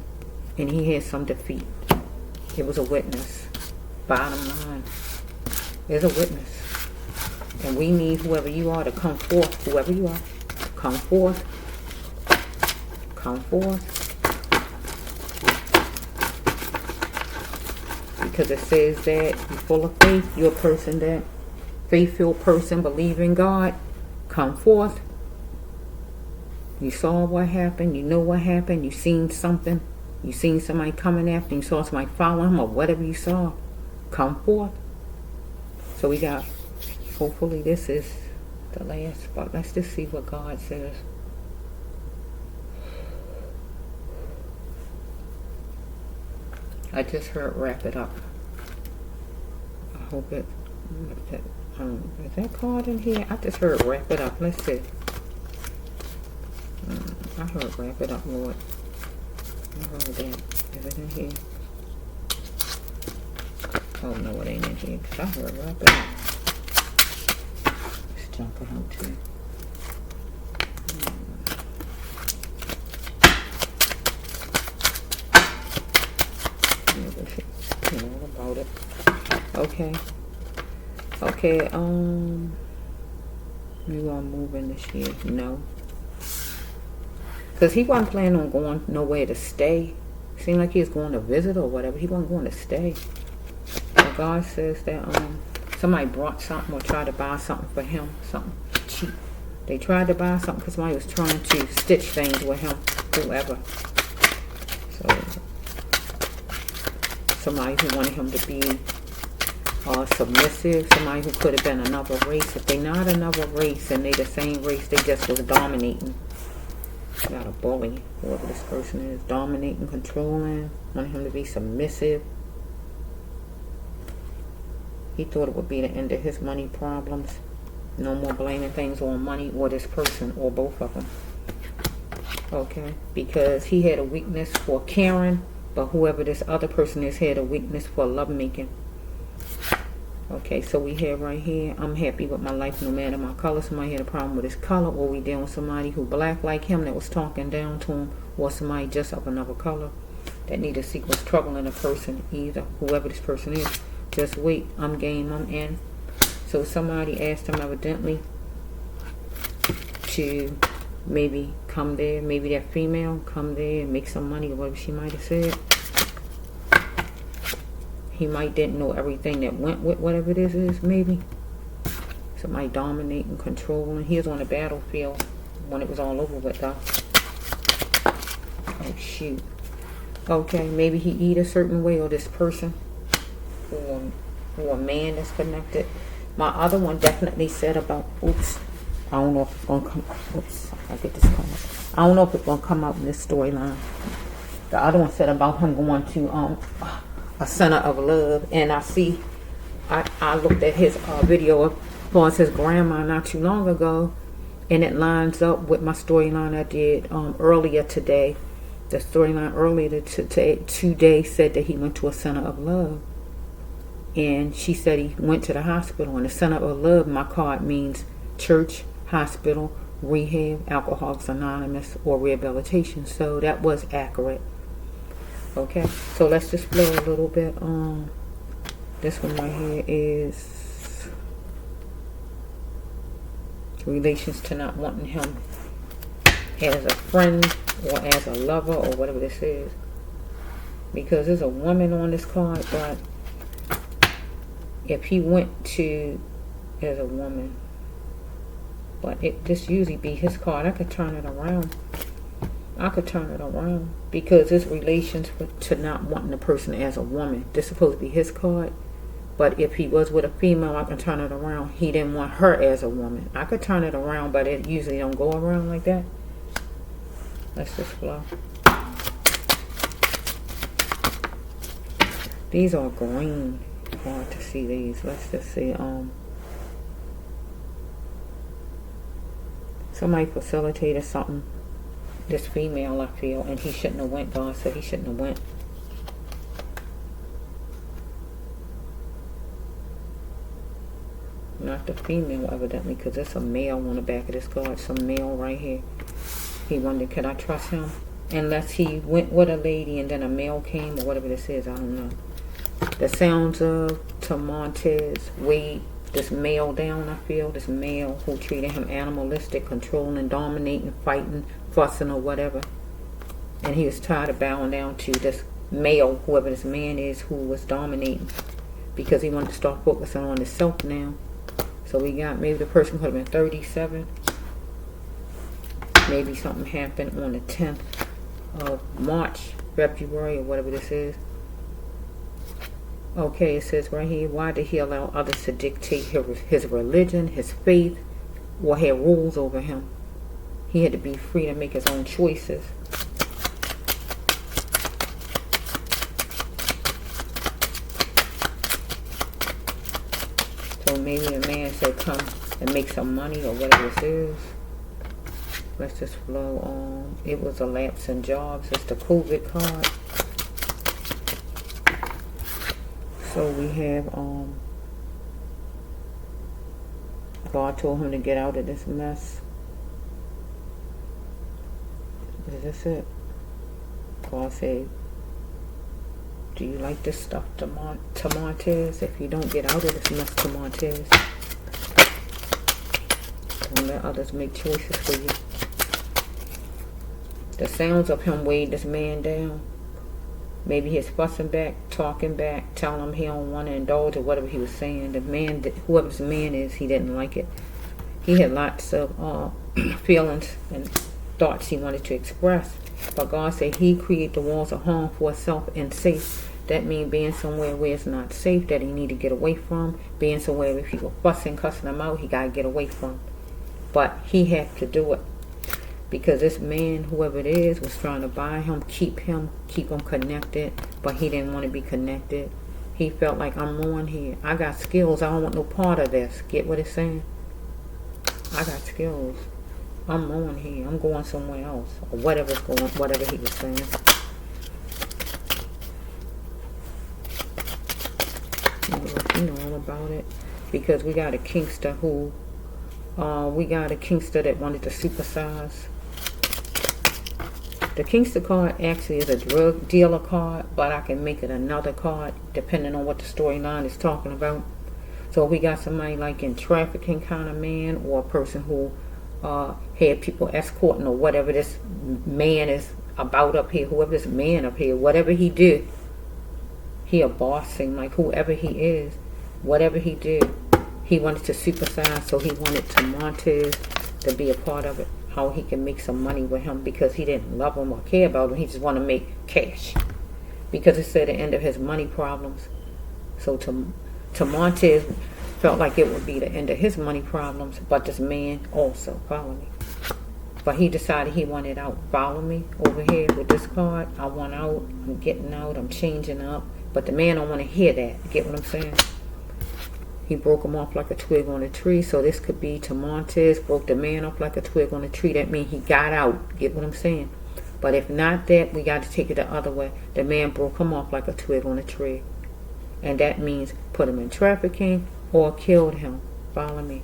and he had some defeat. It was a witness. Bottom line. There's a witness. And we need whoever you are to come forth. Whoever you are. Come forth. Come forth. Because it says that you're full of faith. You're a person that, faith-filled person, believe in God. Come forth. You saw what happened. You know what happened. You seen something. You seen somebody coming after. You saw somebody following him or whatever you saw. Come forth. So we got, hopefully this is the last, but let's just see what God says. I just heard wrap it up. I hope it, Is that card in here? I just heard wrap it up. Let's see. I heard wrap it up, Lord. I heard that. Is it in here? Oh, no, it ain't in here. Because I heard wrap it up. Let's jump it out too. All about it. Okay. Okay, you gonna move in this year? No. Because he wasn't planning on going nowhere to stay. Seemed like he was going to visit or whatever. He wasn't going to stay. And God says that somebody brought something or tried to buy something for him. Something cheap. They tried to buy something because somebody was trying to stitch things with him. Whoever. So, somebody who wanted him to be submissive, somebody who could have been another race. If they not another race and they the same race, they just was dominating. Got a bully, whoever this person is, dominating, controlling, wanting him to be submissive. He thought it would be the end of his money problems. No more blaming things on money or this person or both of them. Okay, because he had a weakness for caring, but whoever this other person is had a weakness for lovemaking. Okay, so we have right here, I'm happy with my life no matter my color. Somebody had a problem with his color, or we dealing with somebody who black like him that was talking down to him, or somebody just of another color that need to seek what's troubling a person, either whoever this person is. Just wait, I'm game, I'm in. So somebody asked him evidently to maybe come there, maybe that female come there and make some money or whatever she might have said. He might didn't know everything that went with whatever this is, maybe. Somebody dominating, controlling. He was on the battlefield when it was all over with, though. Oh, shoot. Okay, maybe he eat a certain way, or this person, or a man that's connected. My other one definitely said about, oops, I don't know if it's going to come, oops, I'll get this card. I don't know if it's going to come out in this storyline. The other one said about him going to, a center of love, and I looked at his video of his grandma not too long ago, and it lines up with my storyline I did earlier today. The storyline earlier today said that he went to a center of love, and she said he went to the hospital. And the center of love, my card means church, hospital, rehab, Alcoholics Anonymous, or rehabilitation. So that was accurate. Okay, so let's just flow a little bit. This one right here is relations to not wanting him as a friend or as a lover or whatever this is. Because there's a woman on this card, but if he went to as a woman, but this usually be his card. I could turn it around. Because it's relations to not wanting the person as a woman. This is supposed to be his card. But if he was with a female, I can turn it around. He didn't want her as a woman. I could turn it around, but it usually don't go around like that. Let's just flow. These are green. Hard to see these. Let's just see. Somebody facilitated something. This female, I feel, and he shouldn't have went. God said he shouldn't have went. Not the female, evidently, because there's a male on the back of this card. Some male right here. He wondered, could I trust him? Unless he went with a lady and then a male came, or whatever this is, I don't know. The sounds of to Montez weighed this male down, I feel. This male who treated him animalistic, controlling, dominating, fighting, fussing or whatever. And he was tired of bowing down to this male, whoever this man is, who was dominating. Because he wanted to start focusing on himself now. So we got, maybe the person could have been 37. Maybe something happened on the 10th of March, February, or whatever this is. Okay, it says right here, why did he allow others to dictate his religion, his faith, or have rules over him? He had to be free to make his own choices. So So maybe a man said come and make some money or whatever this is. Let's just flow on. It was a lapse in jobs. It's the COVID card. So we have God told him to get out of this mess. Is this it? God said, do you like this stuff to Montez? If you don't get out of this mess to Montez, don't let others make choices for you. The sounds of him weighed this man down. Maybe he's fussing back, talking back, telling him he don't want to indulge or whatever he was saying. The man, whoever's the man is, he didn't like it. He had lots of feelings and thoughts he wanted to express. But God said he created the walls of harm for himself and safe. That means being somewhere where it's not safe, that he need to get away from. Being somewhere where people fussing, cussing him out, he got to get away from. But he had to do it. Because this man, whoever it is, was trying to buy him, keep him connected. But he didn't want to be connected. He felt like, I'm on here. I got skills. I don't want no part of this. Get what it's saying? I got skills. I'm on here. I'm going somewhere else. Or whatever he was saying. You know all about it. Because we got a Kingster who, that wanted to supersize. The Kingster card actually is a drug dealer card, but I can make it another card depending on what the storyline is talking about. So we got somebody like in trafficking kind of man, or a person who had people escorting, or whatever this man is about up here, whoever this man up here, whatever he did, he a boss, seemed like whoever he is, whatever he did, he wanted to supersize, so he wanted to Montez to be a part of it, how he can make some money with him, because he didn't love him or care about him, he just want to make cash, because it said the end of his money problems. So to Montez felt like it would be the end of his money problems, but this man also, follow me. But he decided he wanted out. Follow me over here with this card. I want out. I'm getting out. I'm changing up. But the man don't want to hear that. Get what I'm saying? He broke him off like a twig on a tree. So this could be to Montez, broke the man off like a twig on a tree. That means he got out. Get what I'm saying? But if not that, we got to take it the other way. The man broke him off like a twig on a tree. And that means put him in trafficking or killed him. Follow me.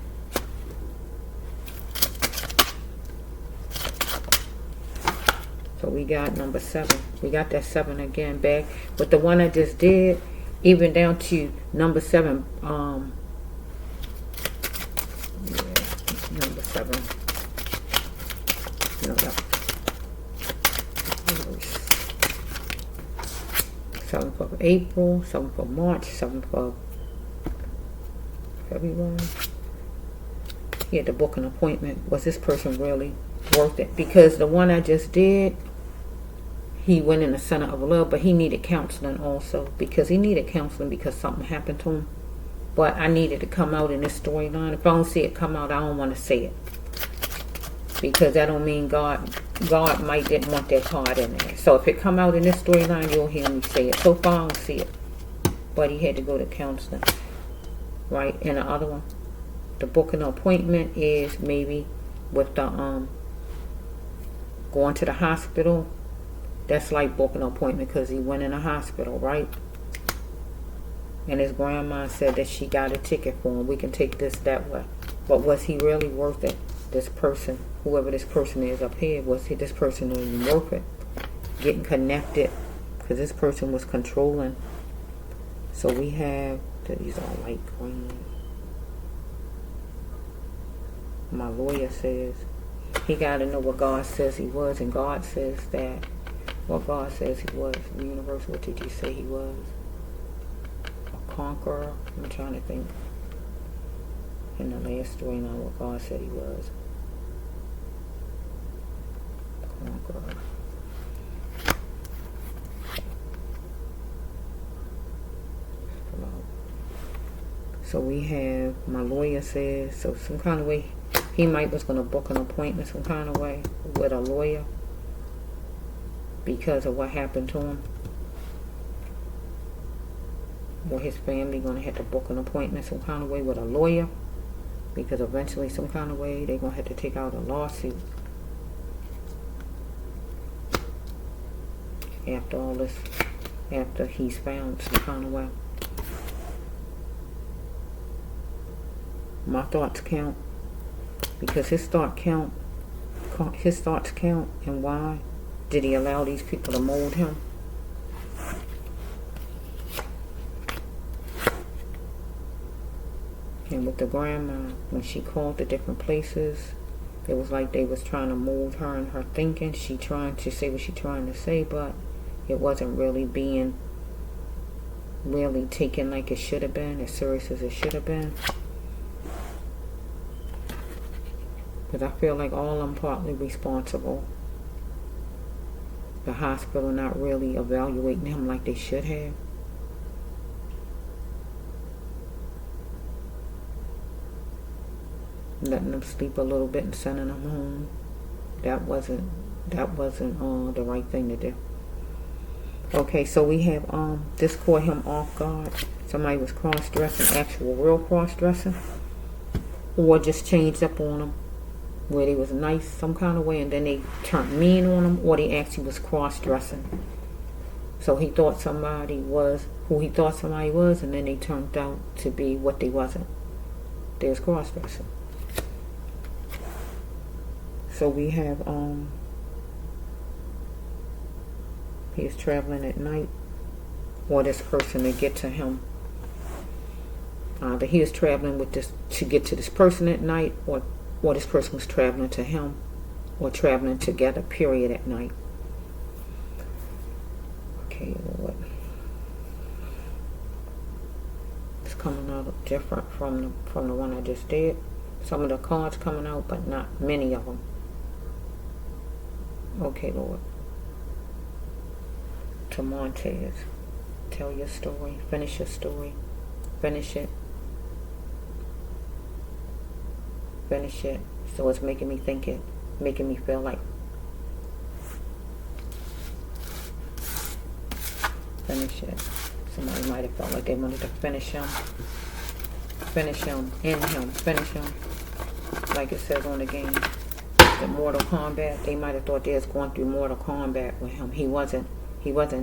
So we got number 7. We got that 7 again back. But the one I just did, even down to number 7. Number 7. No, that. 7th of April, 7th of March, 7th of February. He had to book an appointment. Was this person really worth it? Because the one I just did, he went in the center of love, but he needed counseling also. Because he needed counseling because something happened to him. But I needed to come out in this storyline. If I don't see it come out, I don't want to say it. Because that don't mean God might didn't want that card in there. So if it come out in this storyline, you'll hear me say it. So far, I don't see it. But he had to go to counseling. Right? And the other one, the booking appointment is maybe with the going to the hospital. That's like booking an appointment because he went in a hospital, right? And his grandma said that she got a ticket for him. We can take this that way. But was he really worth it? This person, whoever this person is up here, was this person even worth it? Getting connected, because this person was controlling. So we have, these are light green. My lawyer says he got to know what God says he was, and God says that what God says he was. The universe, what did you say he was? A conqueror. I'm trying to think. In the last storyline, what God said he was. Conqueror. So we have, my lawyer says, so some kind of way, he might was going to book an appointment some kind of way with a lawyer because of what happened to him. or his family going to have to book an appointment some kind of way with a lawyer, because eventually some kind of way they're going to have to take out a lawsuit after all this, after he's found some kind of way. My thoughts count, because his thoughts count, and why did he allow these people to mold him? And with the grandma, when she called the different places, it was like they was trying to mold her and her thinking. She trying to say what she trying to say, but it wasn't really being really taken like it should have been, as serious as it should have been. Because I feel like all of them partly responsible. The hospital not really evaluating him like they should have. Letting them sleep a little bit and sending them home. That wasn't the right thing to do. Okay, so we have this caught him off guard. Somebody was cross-dressing, actual real cross-dressing, or just changed up on him, where they was nice some kind of way, and then they turned mean on him, or they actually was cross-dressing. So he thought somebody was who he thought somebody was, and then they turned out to be what they wasn't. They was cross-dressing. So we have he is traveling at night, or this person to get to him. Either he was traveling with this to get to this person at night, or this person was traveling to him, or traveling together, period, at night. Okay, Lord. It's coming out different from the one I just did. Some of the cards coming out, but not many of them. Okay, Lord. To Montez. Tell your story. Finish your story. Finish it. Finish it. So it's making me think it. Making me feel like. Finish it. Somebody might have felt like they wanted to finish him. Finish him. In him. Finish him. Like it says on the game. The Mortal Kombat. They might have thought they was going through Mortal Kombat with him. He wasn't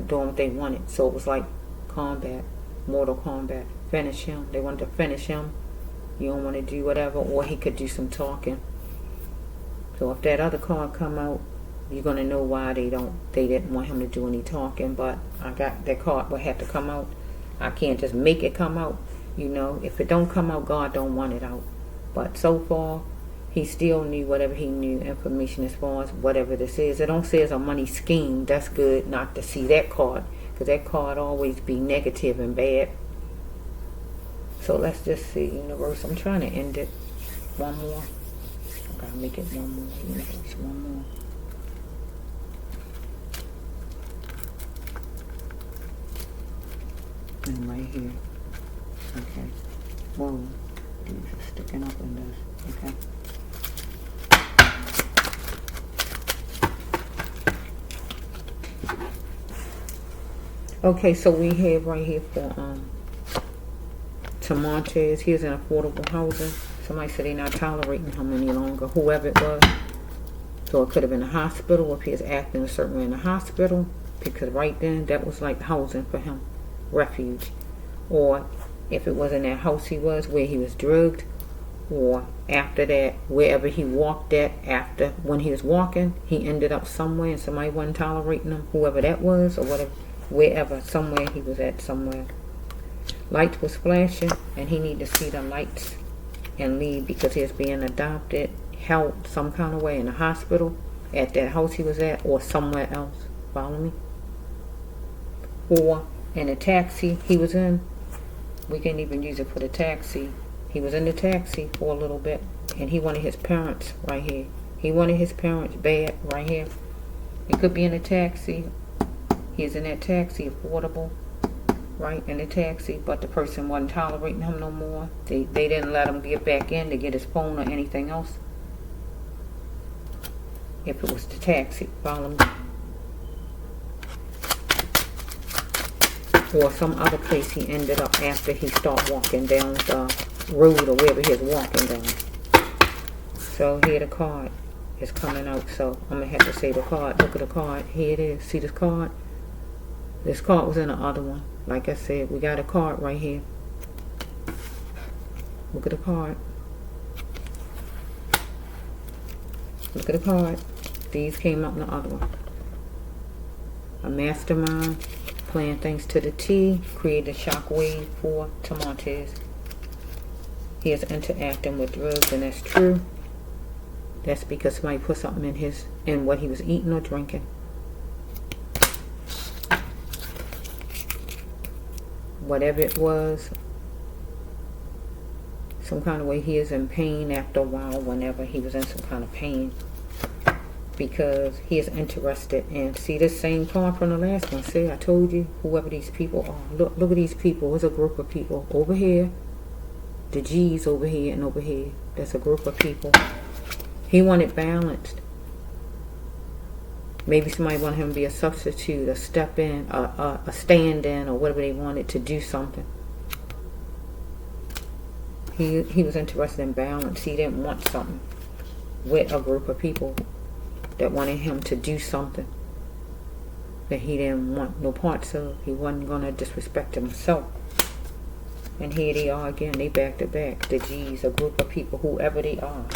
doing what they wanted. So it was like combat. Mortal Kombat. Finish him. They wanted to finish him. You don't want to do whatever, or he could do some talking. So if that other card come out, you're gonna know why they didn't want him to do any talking. But I got that card will have to come out. I can't just make it come out. You know, if it don't come out, God don't want it out. But so far, he still knew whatever he knew, information as far as whatever this is. It don't say it's a money scheme. That's good not to see that card, because that card always be negative and bad. So let's just see, universe. I'm trying to end it. One more. I gotta make it one more. Universe, one more. And right here. Okay. Whoa. These are sticking up in this. Okay. Okay, so we have right here for to Montez. He's in affordable housing. Somebody said they're not tolerating him any longer, whoever it was. So it could have been a hospital if he was acting a certain way in the hospital, because right then that was like housing for him, refuge. Or if it was in that house he was, where he was drugged, or after that, wherever he walked at, after when he was walking, he ended up somewhere and somebody wasn't tolerating him, whoever that was, or whatever, wherever, somewhere he was at, somewhere. Lights was flashing, and he needed to see the lights and leave, because he was being adopted, held some kind of way in the hospital, at that house he was at, or somewhere else. Follow me? Or in a taxi he was in. We can't even use it for the taxi. He was in the taxi for a little bit, and he wanted his parents right here. He wanted his parents bad right here. It could be in a taxi. He's in that taxi, affordable, right, in the taxi, but the person wasn't tolerating him no more. They didn't let him get back in to get his phone or anything else. If it was the taxi, follow me. or some other place he ended up after he started walking down the road or wherever he was walking down. So here the card is coming out. So I'm going to have to say the card. Look at the card. Here it is. See this card? This card was in the other one. Like I said, we got a card right here. Look at the card. Look at the card. These came up in the other one. A mastermind, playing things to the T, created a shockwave for Montez. He is interacting with drugs, and that's true. That's because somebody put something in what he was eating or drinking. Whatever it was, some kind of way he is in pain after a while, whenever he was in some kind of pain. Because he is interested in, see this same card from the last one. See, I told you, whoever these people are. Look at these people. It's a group of people. Over here, the G's over here and over here. That's a group of people. He wanted balanced. Maybe somebody wanted him to be a substitute, a step in, a stand in, or whatever they wanted to do something. He was interested in balance. He didn't want something with a group of people that wanted him to do something that he didn't want no parts of. He wasn't going to disrespect himself. And here they are again. They back to back. The G's, a group of people, whoever they are.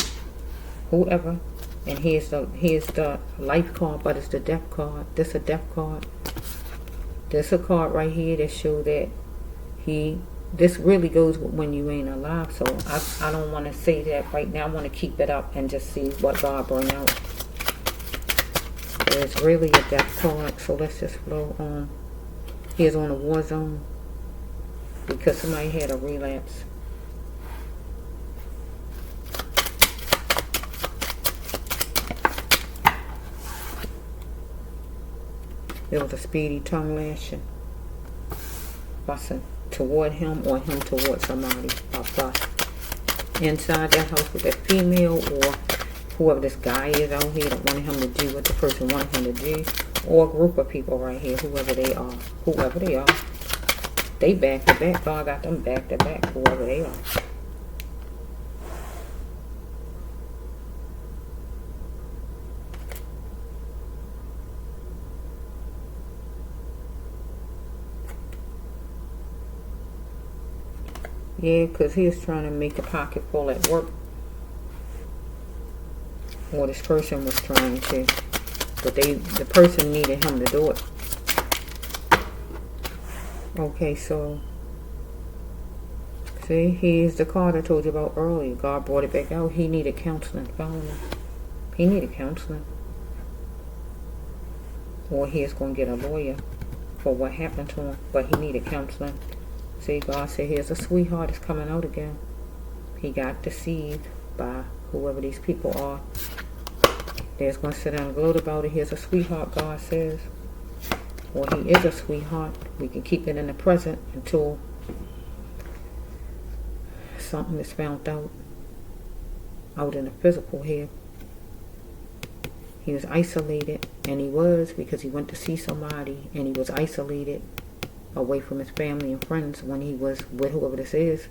Whoever. And here's the life card, but it's the death card. This a death card. This a card right here that show that this really goes with when you ain't alive. So I don't want to say that right now. I want to keep it up and just see what God bring out. It's really a death card, so let's just flow on. Here's on a war zone because somebody had a relapse. There was a speedy tongue lashing, fussing toward him or him toward somebody. A fuss inside that house with that female or whoever this guy is out here that wanted him to do what the person wanted him to do, or a group of people right here, whoever they are, they back to back. God got them back to back, whoever they are. Yeah, because he was trying to make a pocket full at work. Or this person was trying to. But the person needed him to do it. Okay, so. See, here's the card I told you about earlier. God brought it back out. He needed counseling. Follow me. He needed counseling. Or he is going to get a lawyer for what happened to him. But he needed counseling. See, God said, here's a sweetheart that's coming out again. He got deceived by whoever these people are. They're going to sit down and gloat about it. Here's a sweetheart, God says. Or he is a sweetheart. We can keep it in the present until something is found out in the physical here. He was isolated, and he was because he went to see somebody, and he was isolated away from his family and friends when he was with whoever this is.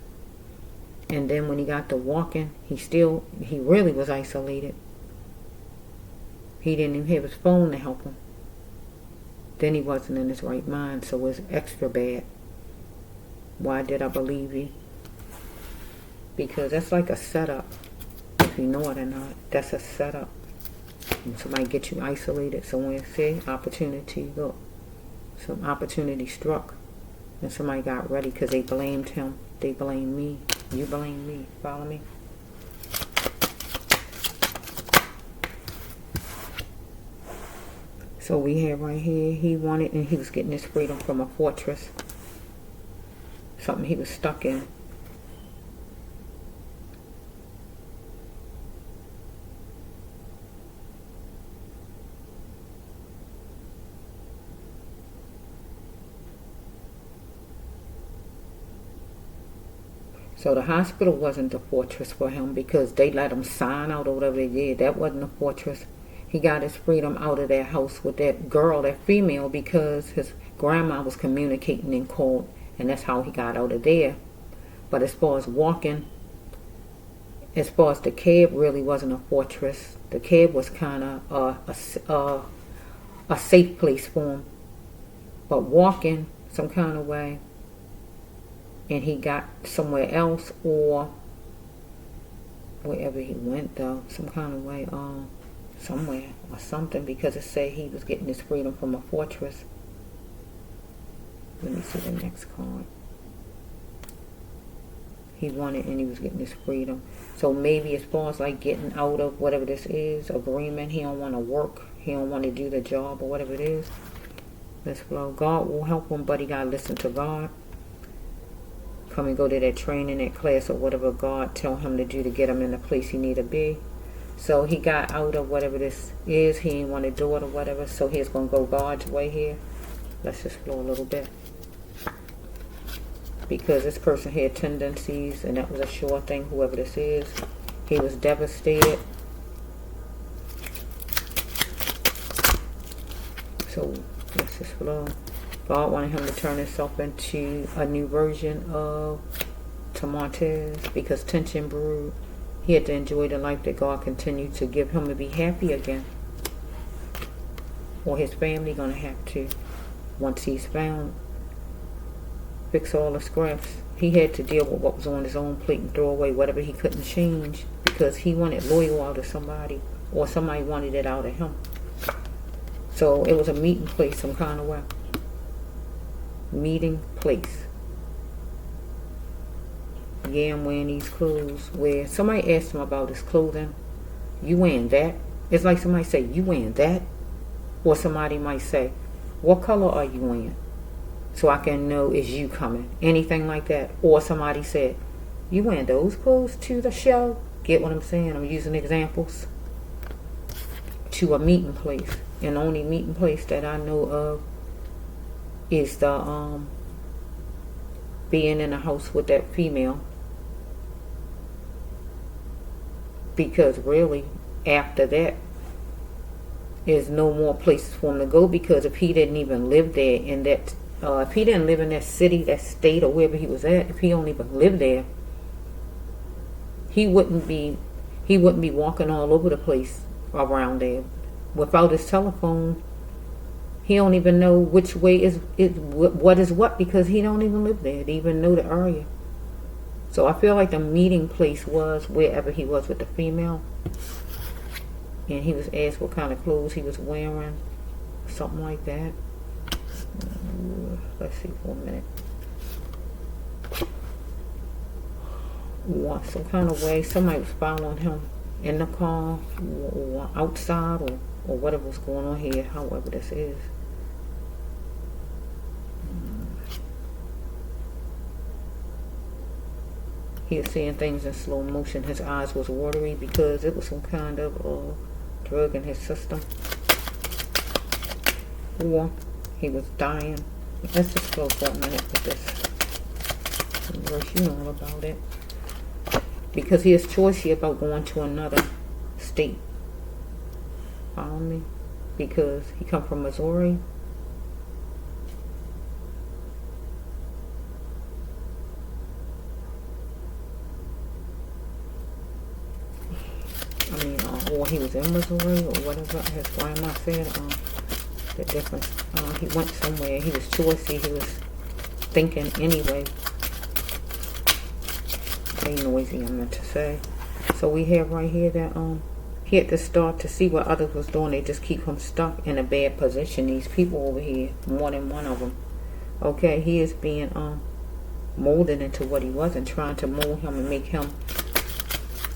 And then when he got to walking, he really was isolated. He didn't even have his phone to help him. Then he wasn't in his right mind, so it was extra bad. Why did I believe you? Because that's like a setup. If you know it or not, that's a setup. When somebody gets you isolated, so when you say opportunity, look, some opportunity struck, and somebody got ready because they blamed him. They blamed me. You blame me. Follow me? So we have right here, he wanted, and he was getting his freedom from a fortress. Something he was stuck in. So the hospital wasn't the fortress for him because they let him sign out or whatever they did. That wasn't a fortress. He got his freedom out of that house with that girl, that female, because his grandma was communicating in court, and that's how he got out of there. But as far as walking, as far as the cab, really wasn't a fortress. The cab was kind of a safe place for him. But walking some kind of way, and he got somewhere else, or wherever he went though, some kind of way, somewhere or something, because it said he was getting his freedom from a fortress. Let me see the next card. He wanted, and he was getting his freedom. So maybe as far as like getting out of whatever this is, agreement, he don't want to work, he don't want to do the job or whatever it is. Let's flow. God will help him, but he got to listen to God. Come and go to that training, that class, or whatever God tell him to do to get him in the place he need to be. So he got out of whatever this is. He didn't want to do it or whatever. So he's going to go God's way here. Let's just flow a little bit. Because this person had tendencies, and that was a sure thing, whoever this is. He was devastated. So let's just flow. God wanted him to turn himself into a new version of Montez, because tension brewed. He had to enjoy the life that God continued to give him to be happy again. Or his family going to have to, once he's found, fix all the scraps. He had to deal with what was on his own plate and throw away whatever he couldn't change, because he wanted loyal out of somebody, or somebody wanted it out of him. So it was a meeting place some kind of way. Meeting place. Yeah, I'm wearing these clothes. Where somebody asked him about his clothing. You wearing that? It's like somebody say, you wearing that? Or somebody might say, what color are you wearing? So I can know is you coming. Anything like that. Or somebody said, you wearing those clothes to the show? Get what I'm saying? I'm using examples. To a meeting place. And the only meeting place that I know of is the being in a house with that female. Because really, after that, there's no more places for him to go, because if he didn't even live there in that, if he didn't live in that city, that state, or wherever he was at, if he don't even live there, he wouldn't be walking all over the place around there. Without his telephone, he don't even know which way is what, because he don't even live there to even know the area. So I feel like the meeting place was wherever he was with the female. And he was asked what kind of clothes he was wearing. Something like that. Let's see for a minute. Some kind of way. Somebody was following him in the car, or outside, or whatever was going on here, however this is. He was seeing things in slow motion. His eyes was watery because it was some kind of drug in his system. Or he was dying. Let's just go for a minute with this verse. You know all about it. Because he is choicy about going to another state. Follow me? Because he come from Missouri. Or he was in Missouri, or whatever his grandma said. The difference. He went somewhere. He was choicy. He was thinking anyway. Ain't noisy, I meant to say. So we have right here that he had to start to see what others was doing. They just keep him stuck in a bad position. These people over here, more than one of them. Okay, he is being molded into what he was, and trying to mold him and make him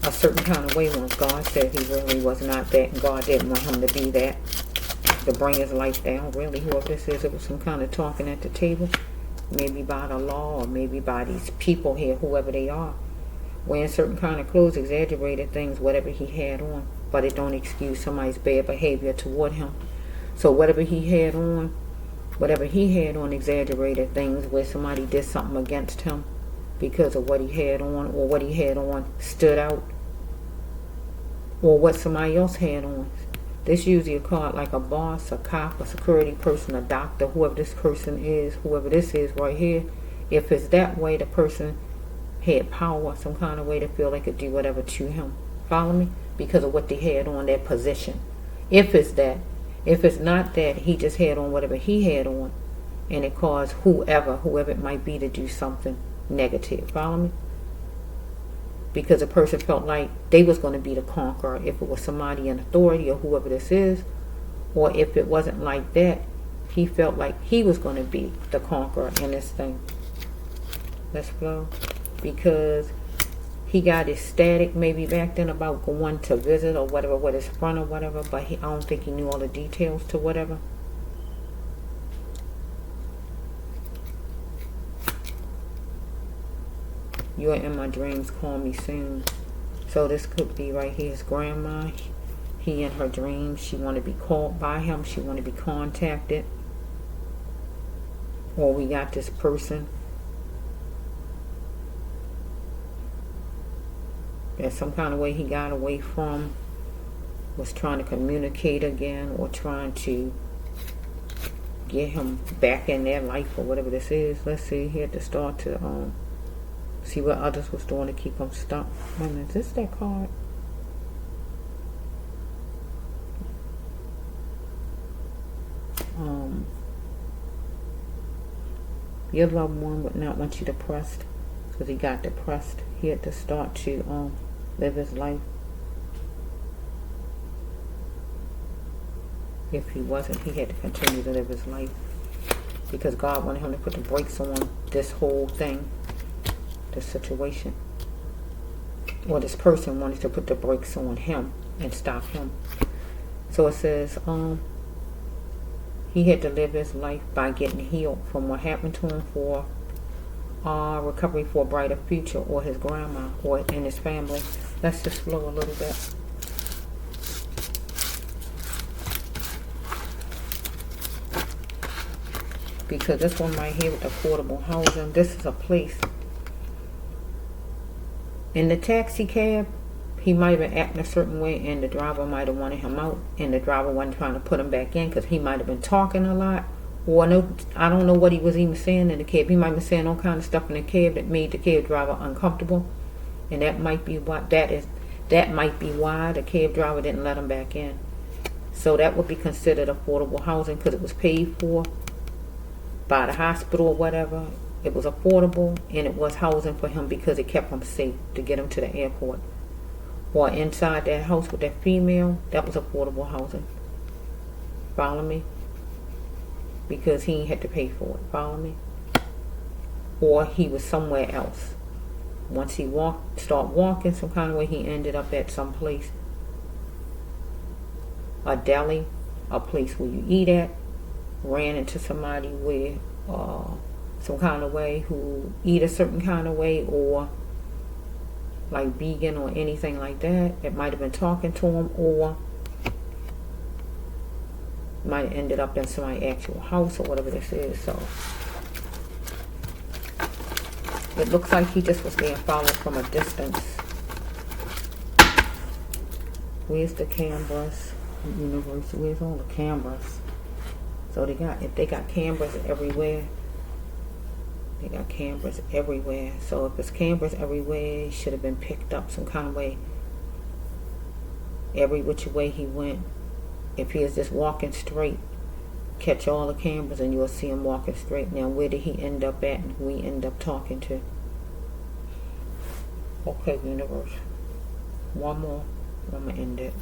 a certain kind of way, when God said he really was not that, and God didn't want him to be that, to bring his life down. Really, whoever this is, it was some kind of talking at the table, maybe by the law, or maybe by these people here, whoever they are, wearing certain kind of clothes, exaggerated things, whatever he had on, but it don't excuse somebody's bad behavior toward him. So whatever he had on exaggerated things, where somebody did something against him because of what he had on, or what he had on stood out, or what somebody else had on. This usually a card like a boss, a cop, a security person, a doctor, whoever this person is, whoever this is right here. If it's that way, the person had power, some kind of way to feel they could do whatever to him. Follow me? Because of what they had on their position. If it's that. If it's not that, he just had on whatever he had on, and it caused whoever it might be, to do something negative. Follow me? Because the person felt like they was going to be the conqueror, if it was somebody in authority or whoever this is. Or if it wasn't like that, he felt like he was going to be the conqueror in this thing. Let's flow. Because he got ecstatic maybe back then about going to visit or whatever with his friend or whatever, but I don't think he knew all the details to whatever. You're in my dreams, call me soon. So this could be right here, his grandma. He in her dreams, she want to be called by him, she want to be contacted. Or we got this person that some kind of way he got away from, was trying to communicate again, or trying to get him back in their life, or whatever this is. Let's see, he had to start to see what others was doing to keep him stuck. Wait a minute, is this that card? Your loved one would not want you depressed, because he got depressed. He had to start to live his life. If he wasn't, he had to continue to live his life, because God wanted him to put the brakes on this whole thing, this situation. Or this person wanted to put the brakes on him and stop him. So it says he had to live his life by getting healed from what happened to him, for recovery for a brighter future, or his grandma, or in his family. Let's just flow a little bit. Because this one right here with affordable housing, this is a place. In the taxi cab, he might have been acting a certain way, and the driver might have wanted him out, and the driver wasn't trying to put him back in, because he might have been talking a lot. Or no, I don't know what he was even saying in the cab. He might have been saying all kind of stuff in the cab that made the cab driver uncomfortable, and that might be what that might be why the cab driver didn't let him back in. So that would be considered affordable housing, because it was paid for by the hospital or whatever. It was affordable, and it was housing for him because it kept him safe to get him to the airport. Or inside that house with that female, that was affordable housing. Follow me? Because he had to pay for it. Follow me? Or he was somewhere else. Once he start walking some kind of way, he ended up at some place. A deli, a place where you eat at. Ran into somebody where some kind of way, who eat a certain kind of way, or like vegan or anything like that. It might have been talking to him, or might have ended up in somebody's actual house or whatever this is. So it looks like he just was being followed from a distance. Where's the cameras? Universe, where's all the cameras? So if they got cameras everywhere. They got cameras everywhere. So if it's cameras everywhere, he should have been picked up some kind of way. Every which way he went. If he is just walking straight, catch all the cameras and you'll see him walking straight. Now where did he end up at, and who he end up talking to? Okay, universe. One more. I'm going to end it.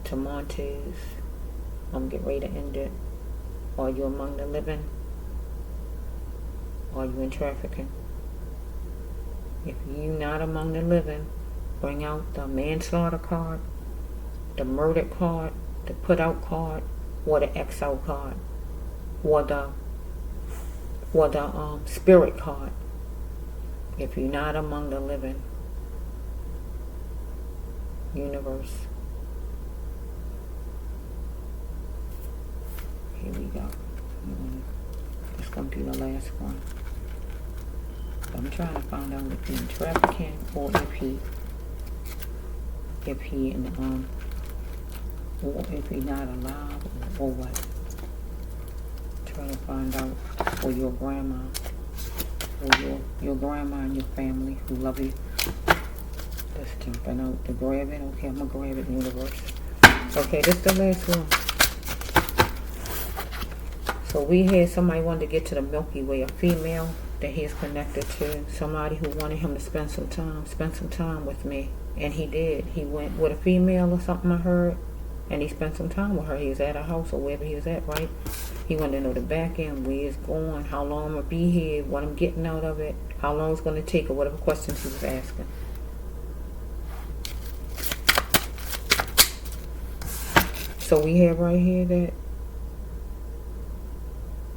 To Montez. I'm getting ready to end it. Are you among the living? Are you in trafficking? If you not among the living, bring out the manslaughter card, the murder card, the put out card, or the X out card, or the spirit card. If you're not among the living, universe. Here we go. It's going to be the last one. I'm trying to find out if he's trafficking, or if he in or if he's not alive, or what. Trying to find out for your grandma, or your grandma and your family who love you. That's jumping out to grab it. Okay, I'm gonna grab it, universe. Okay, this is the last one. So we had somebody wanted to get to the Milky Way, a female that he is connected to, somebody who wanted him to spend some time with me. And he did. He went with a female or something, I heard, and he spent some time with her. He was at her house or wherever he was at, right? He wanted to know the back end, where it's going, how long I'm going to be here, what I'm getting out of it, how long it's going to take, or whatever questions he was asking. So we have right here that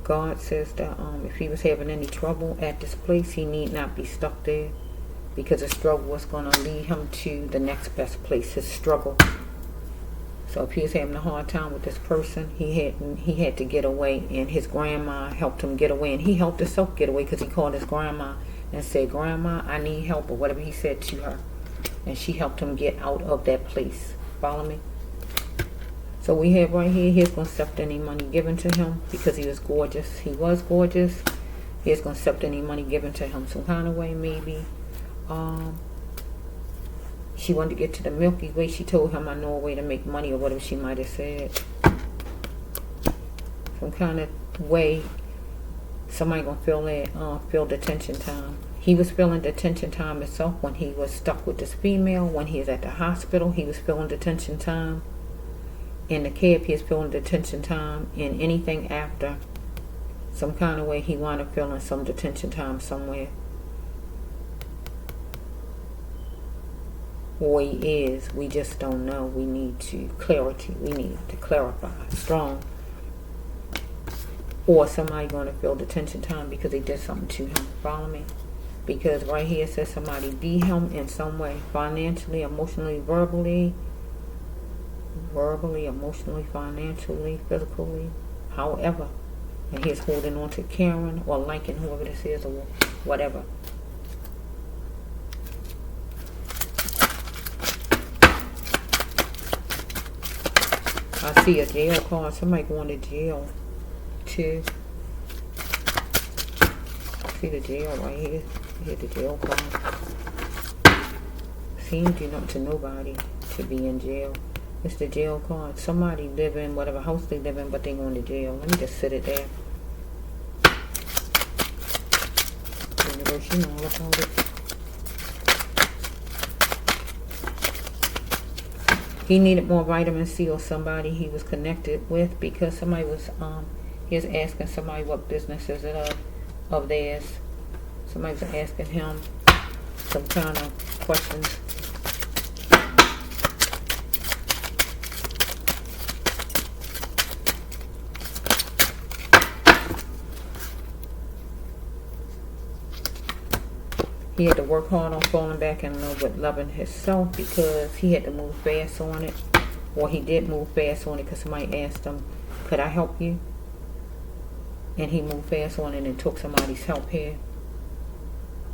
God says that if he was having any trouble at this place, he need not be stuck there, because the struggle was going to lead him to the next best place, his struggle. So if he was having a hard time with this person, he had to get away, and his grandma helped him get away, and he helped himself get away, because he called his grandma and said, "Grandma, I need help," or whatever he said to her, and she helped him get out of that place. Follow me? So we have right here, he's going to accept any money given to him, because he was gorgeous. He was gorgeous. He's going to accept any money given to him some kind of way, maybe. She wanted to get to the Milky Way. She told him, "I know a way to make money," or whatever she might have said. Some kind of way somebody going to feel detention time. He was feeling detention time himself when he was stuck with this female. When he was at the hospital, he was feeling detention time. In the cab, he was feeling detention time. In anything after, some kind of way he wound up feeling some detention time somewhere. Or he is. We just don't know. We need clarity. We need to clarify. Strong. Or somebody going to feel detention time because they did something to him. Follow me? Because right here it says somebody beat him in some way. Financially, emotionally, verbally, emotionally, financially, physically. However. And he's holding on to Karen or liking whoever this is or whatever. I see a jail card. Somebody going to jail too. See the jail right here. Here's the jail card. Seems to not to nobody to be in jail. It's the jail card. Somebody live in whatever house they live in, but they going to jail. Let me just sit it there. Universe, you know all about it. He needed more vitamin C, or somebody he was connected with, because somebody was he was asking somebody what business is it of theirs. Somebody was asking him some kind of questions. He had to work hard on falling back in love with loving himself, because he had to move fast on it. Or he did move fast on it, because somebody asked him, "Could I help you?" And he moved fast on it and took somebody's help here.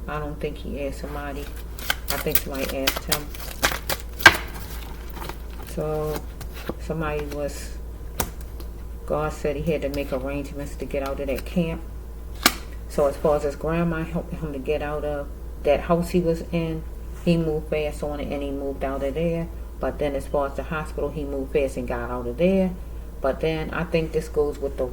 I don't think he asked somebody. I think somebody asked him. So somebody was, God said he had to make arrangements to get out of that camp. So as far as his grandma helping him to get out of that house he was in, he moved fast on it and he moved out of there. But then as far as the hospital, he moved fast and got out of there. But then I think this goes with the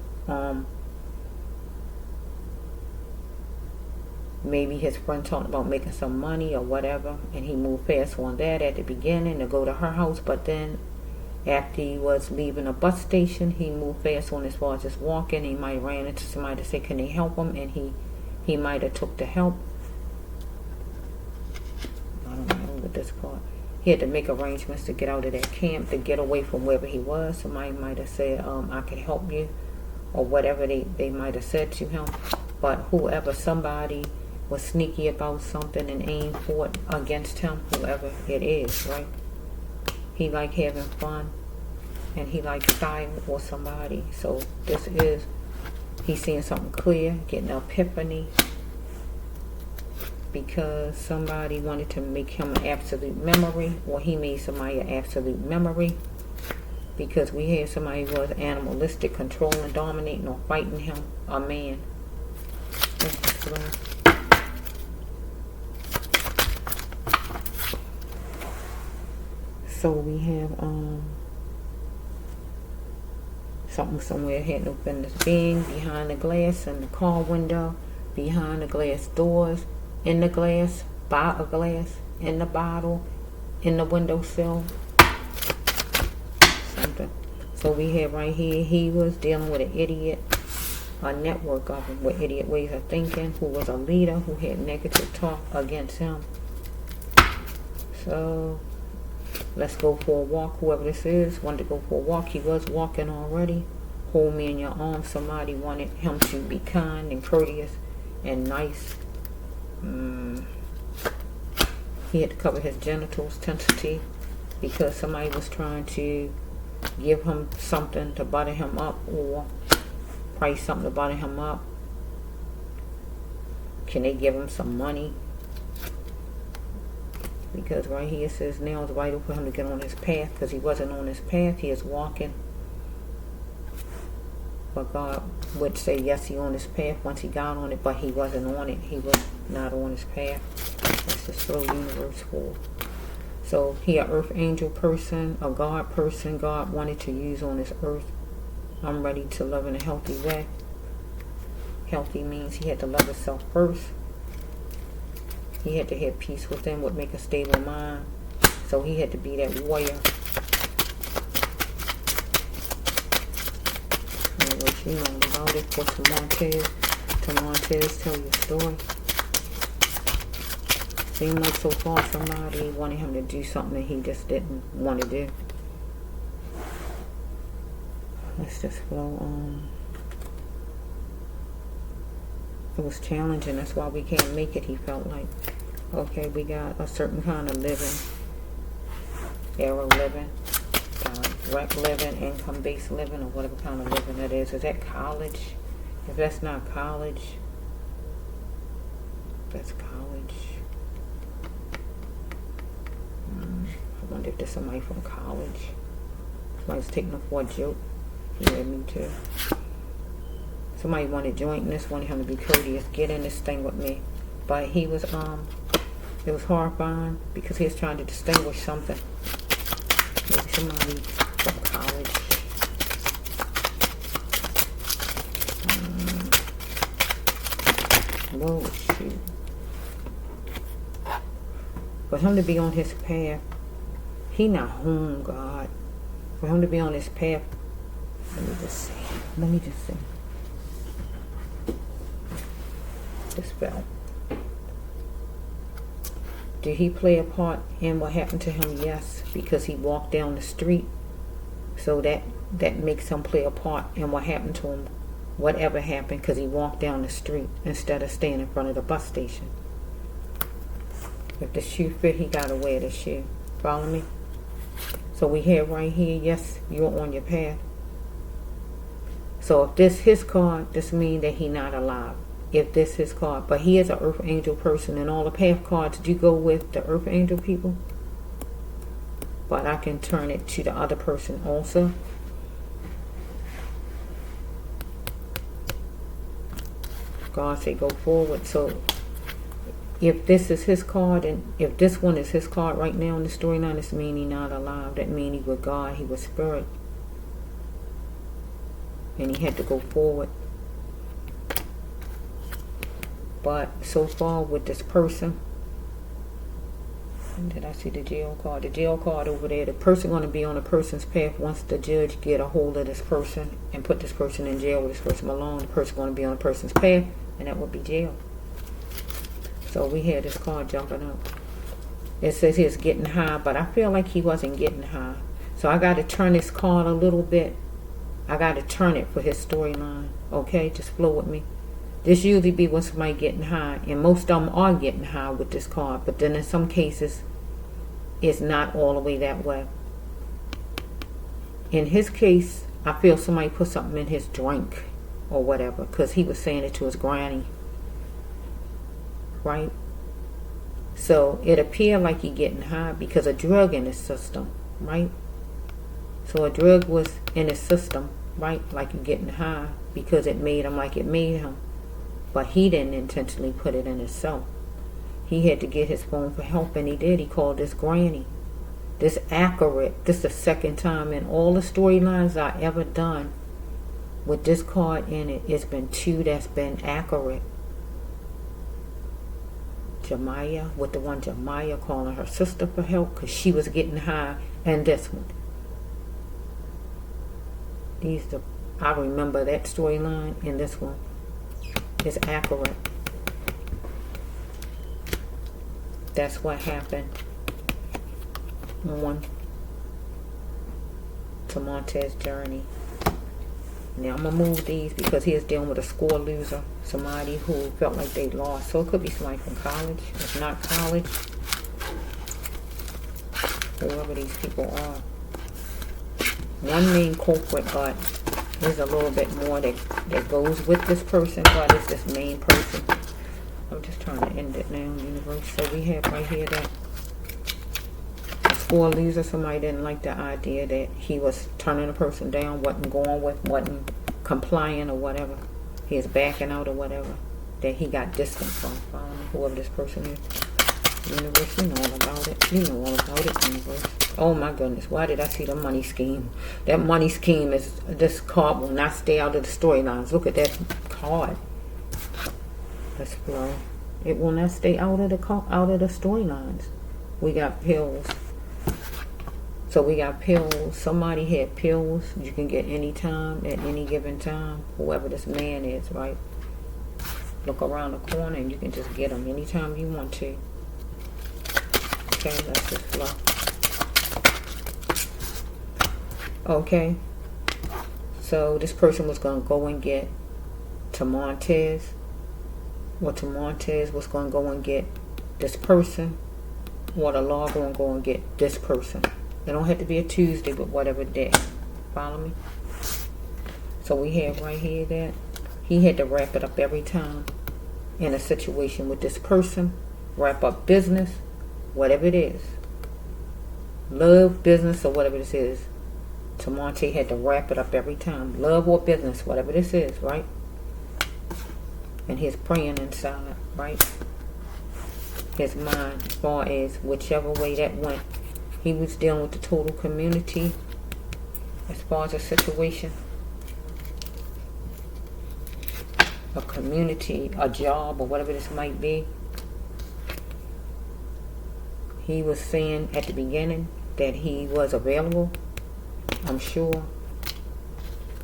maybe his friend talking about making some money or whatever, and he moved fast on that at the beginning to go to her house. But then after he was leaving a bus station, he moved fast on as far as just walking. He might have ran into somebody to say, "Can they help him?" And he might have took the help. I don't know with this part. He had to make arrangements to get out of that camp, to get away from wherever he was. Somebody might have said, "I can help you," or whatever they might have said to him. But whoever, somebody was sneaky about something and aimed for it against him, whoever it is, right? He like having fun, and he like style or somebody. So this is, he's seeing something clear, getting an epiphany, because somebody wanted to make him an absolute memory, or he made somebody an absolute memory. because we had somebody who was animalistic, controlling, dominating, or fighting him, a man. Let's just flow. So we have something somewhere had no business being, behind the glass, in the car window, behind the glass doors, in the glass, by a glass, in the bottle, in the windowsill, something. So we have right here, he was dealing with an idiot, a network of them with idiot ways of thinking, who was a leader, who had negative talk against him. So let's go for a walk. Whoever this is wanted to go for a walk. He was walking already. Hold me in your arms. Somebody wanted him to be kind and courteous and nice. He had to cover his genitals, tentative, because somebody was trying to give him something to butter him up, or price something to butter him up. Can they give him some money? Because right here it says now it's vital for him to get on his path, because he wasn't on his path. He is walking. But God would say yes, he on his path once he got on it, but he wasn't on it. He was not on his path. That's just throw universe for. So he an earth angel person, a God person God wanted to use on this earth. I'm ready to love in a healthy way. Healthy means he had to love himself first. He had to have peace within, would make a stable mind. So he had to be that warrior. Anyway, you know about it. For to Montez, tell your story. Seemed like so far somebody wanted him to do something that he just didn't want to do. Let's just flow on. It was challenging. That's why we can't make it, he felt like. Okay, we got a certain kind of living. Arrow living. Direct living, income-based living, or whatever kind of living that is. Is that college? If that's not college, that's college. I wonder if there's somebody from college. Somebody's taking it for a joke. Yeah, me too. Somebody wanted jointness, wanted him to be courteous, get in this thing with me. But he was, it was horrifying because he was trying to distinguish something. Maybe somebody from college. Whoa, shoot. For him to be on his path, he not home, God. For him to be on his path, let me just see. This fell. Did he play a part in what happened to him? Yes, because he walked down the street. So that makes him play a part in what happened to him. Whatever happened, because he walked down the street instead of staying in front of the bus station. If the shoe fit, he got to wear the shoe. Follow me? So we have right here, yes, you're on your path. So if this his card, this means that he not alive. If this his card. But he is an earth angel person, and all the path cards do go with the earth angel people. But I can turn it to the other person also. God say go forward. So if this is his card, and if this one is his card right now in the storyline, this means he not alive. That means he was God, he was spirit. And he had to go forward. But so far with this person, did I see the jail card? The jail card over there, the person going to be on a person's path once the judge get a hold of this person and put this person in jail with this person alone. The person going to be on a person's path, and that would be jail. So we had this card jumping up. It says he's getting high, but I feel like he wasn't getting high. So I got to turn this card a little bit. I got to turn it for his storyline. Okay, just flow with me. This usually be when somebody getting high, and most of them are getting high with this card, but then in some cases it's not all the way that way. In his case, I feel somebody put something in his drink or whatever, because he was saying it to his granny, right? So it appeared like he getting high because of drug in his system, right? So a drug was in his system, right? Like you getting high because it made him like it made him. But he didn't intentionally put it in himself. He had to get his phone for help, and he did. He called his granny. This accurate. This is the second time in all the storylines I ever done with this card in it. It's been 2 that's been accurate. Jemiah, with the one Jemiah calling her sister for help because she was getting high, and this one. I remember that storyline, and this one is accurate. That's what happened on to Montez's journey. Now I'm going to move these because he is dealing with a score loser. Somebody who felt like they lost. So it could be somebody from college. If not college, whoever these people are. One main culprit, but there's a little bit more that goes with this person, but it's this main person. I'm just trying to end it now, universe. So we have right here that a score loser. Somebody didn't like the idea that he was turning a person down, wasn't going with, wasn't complying or whatever. He is backing out or whatever. That he got distant from, whoever this person is. Universe, you know all about it. You know all about it, universe. Oh my goodness, why did I see the money scheme? That money scheme is, this card will not stay out of the storylines. Look at that card. Let's flow. It will not stay out of the storylines. We got pills. So we got pills. Somebody had pills you can get anytime, at any given time. Whoever this man is, right? Look around the corner and you can just get them anytime you want to. Okay, let's just flow. Okay. So this person was going to go and get to Montez. Or to Montez was going to go and get this person. Or the law going to go and get this person. It don't have to be a Tuesday, but whatever day. Follow me? So we have right here that he had to wrap it up every time in a situation with this person. Wrap up business, whatever it is. Love, business, or whatever this is. Tamonte had to wrap it up every time. Love or business, whatever this is, right? And he's praying inside, right? His mind, as far as whichever way that went. He was dealing with the total community as far as a situation. A community, a job, or whatever this might be. He was saying at the beginning that he was available. I'm sure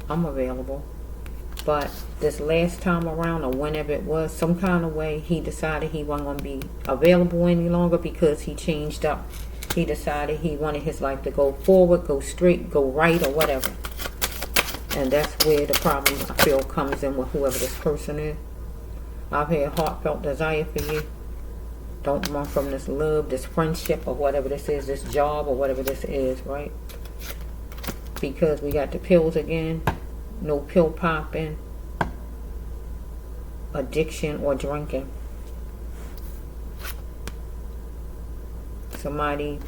I'm available. But this last time around, or whenever it was, some kind of way, he decided he wasn't going to be available any longer because he changed up. He decided he wanted his life to go forward, go straight, go right, or whatever. And that's where the problem, I feel, comes in with whoever this person is. I've had heartfelt desire for you. Don't run from this love, this friendship, or whatever this is, this job, or whatever this is, right? Because we got the pills again. No pill popping, addiction, or drinking. Somebody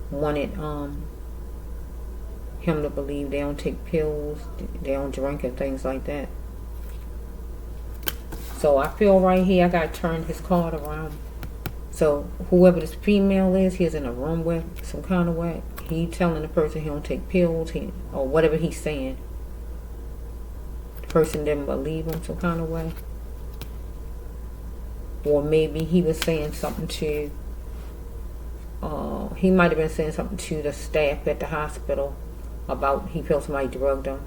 wanted him to believe they don't take pills, they don't drink, and things like that. So I feel right here I got to turn his card around. So whoever this female is, he's in a room with some kind of way. He telling the person he don't take pills, or whatever he's saying. The person didn't believe him some kind of way. Or maybe he was saying something to, he might have been saying something to the staff at the hospital about he felt somebody drugged him.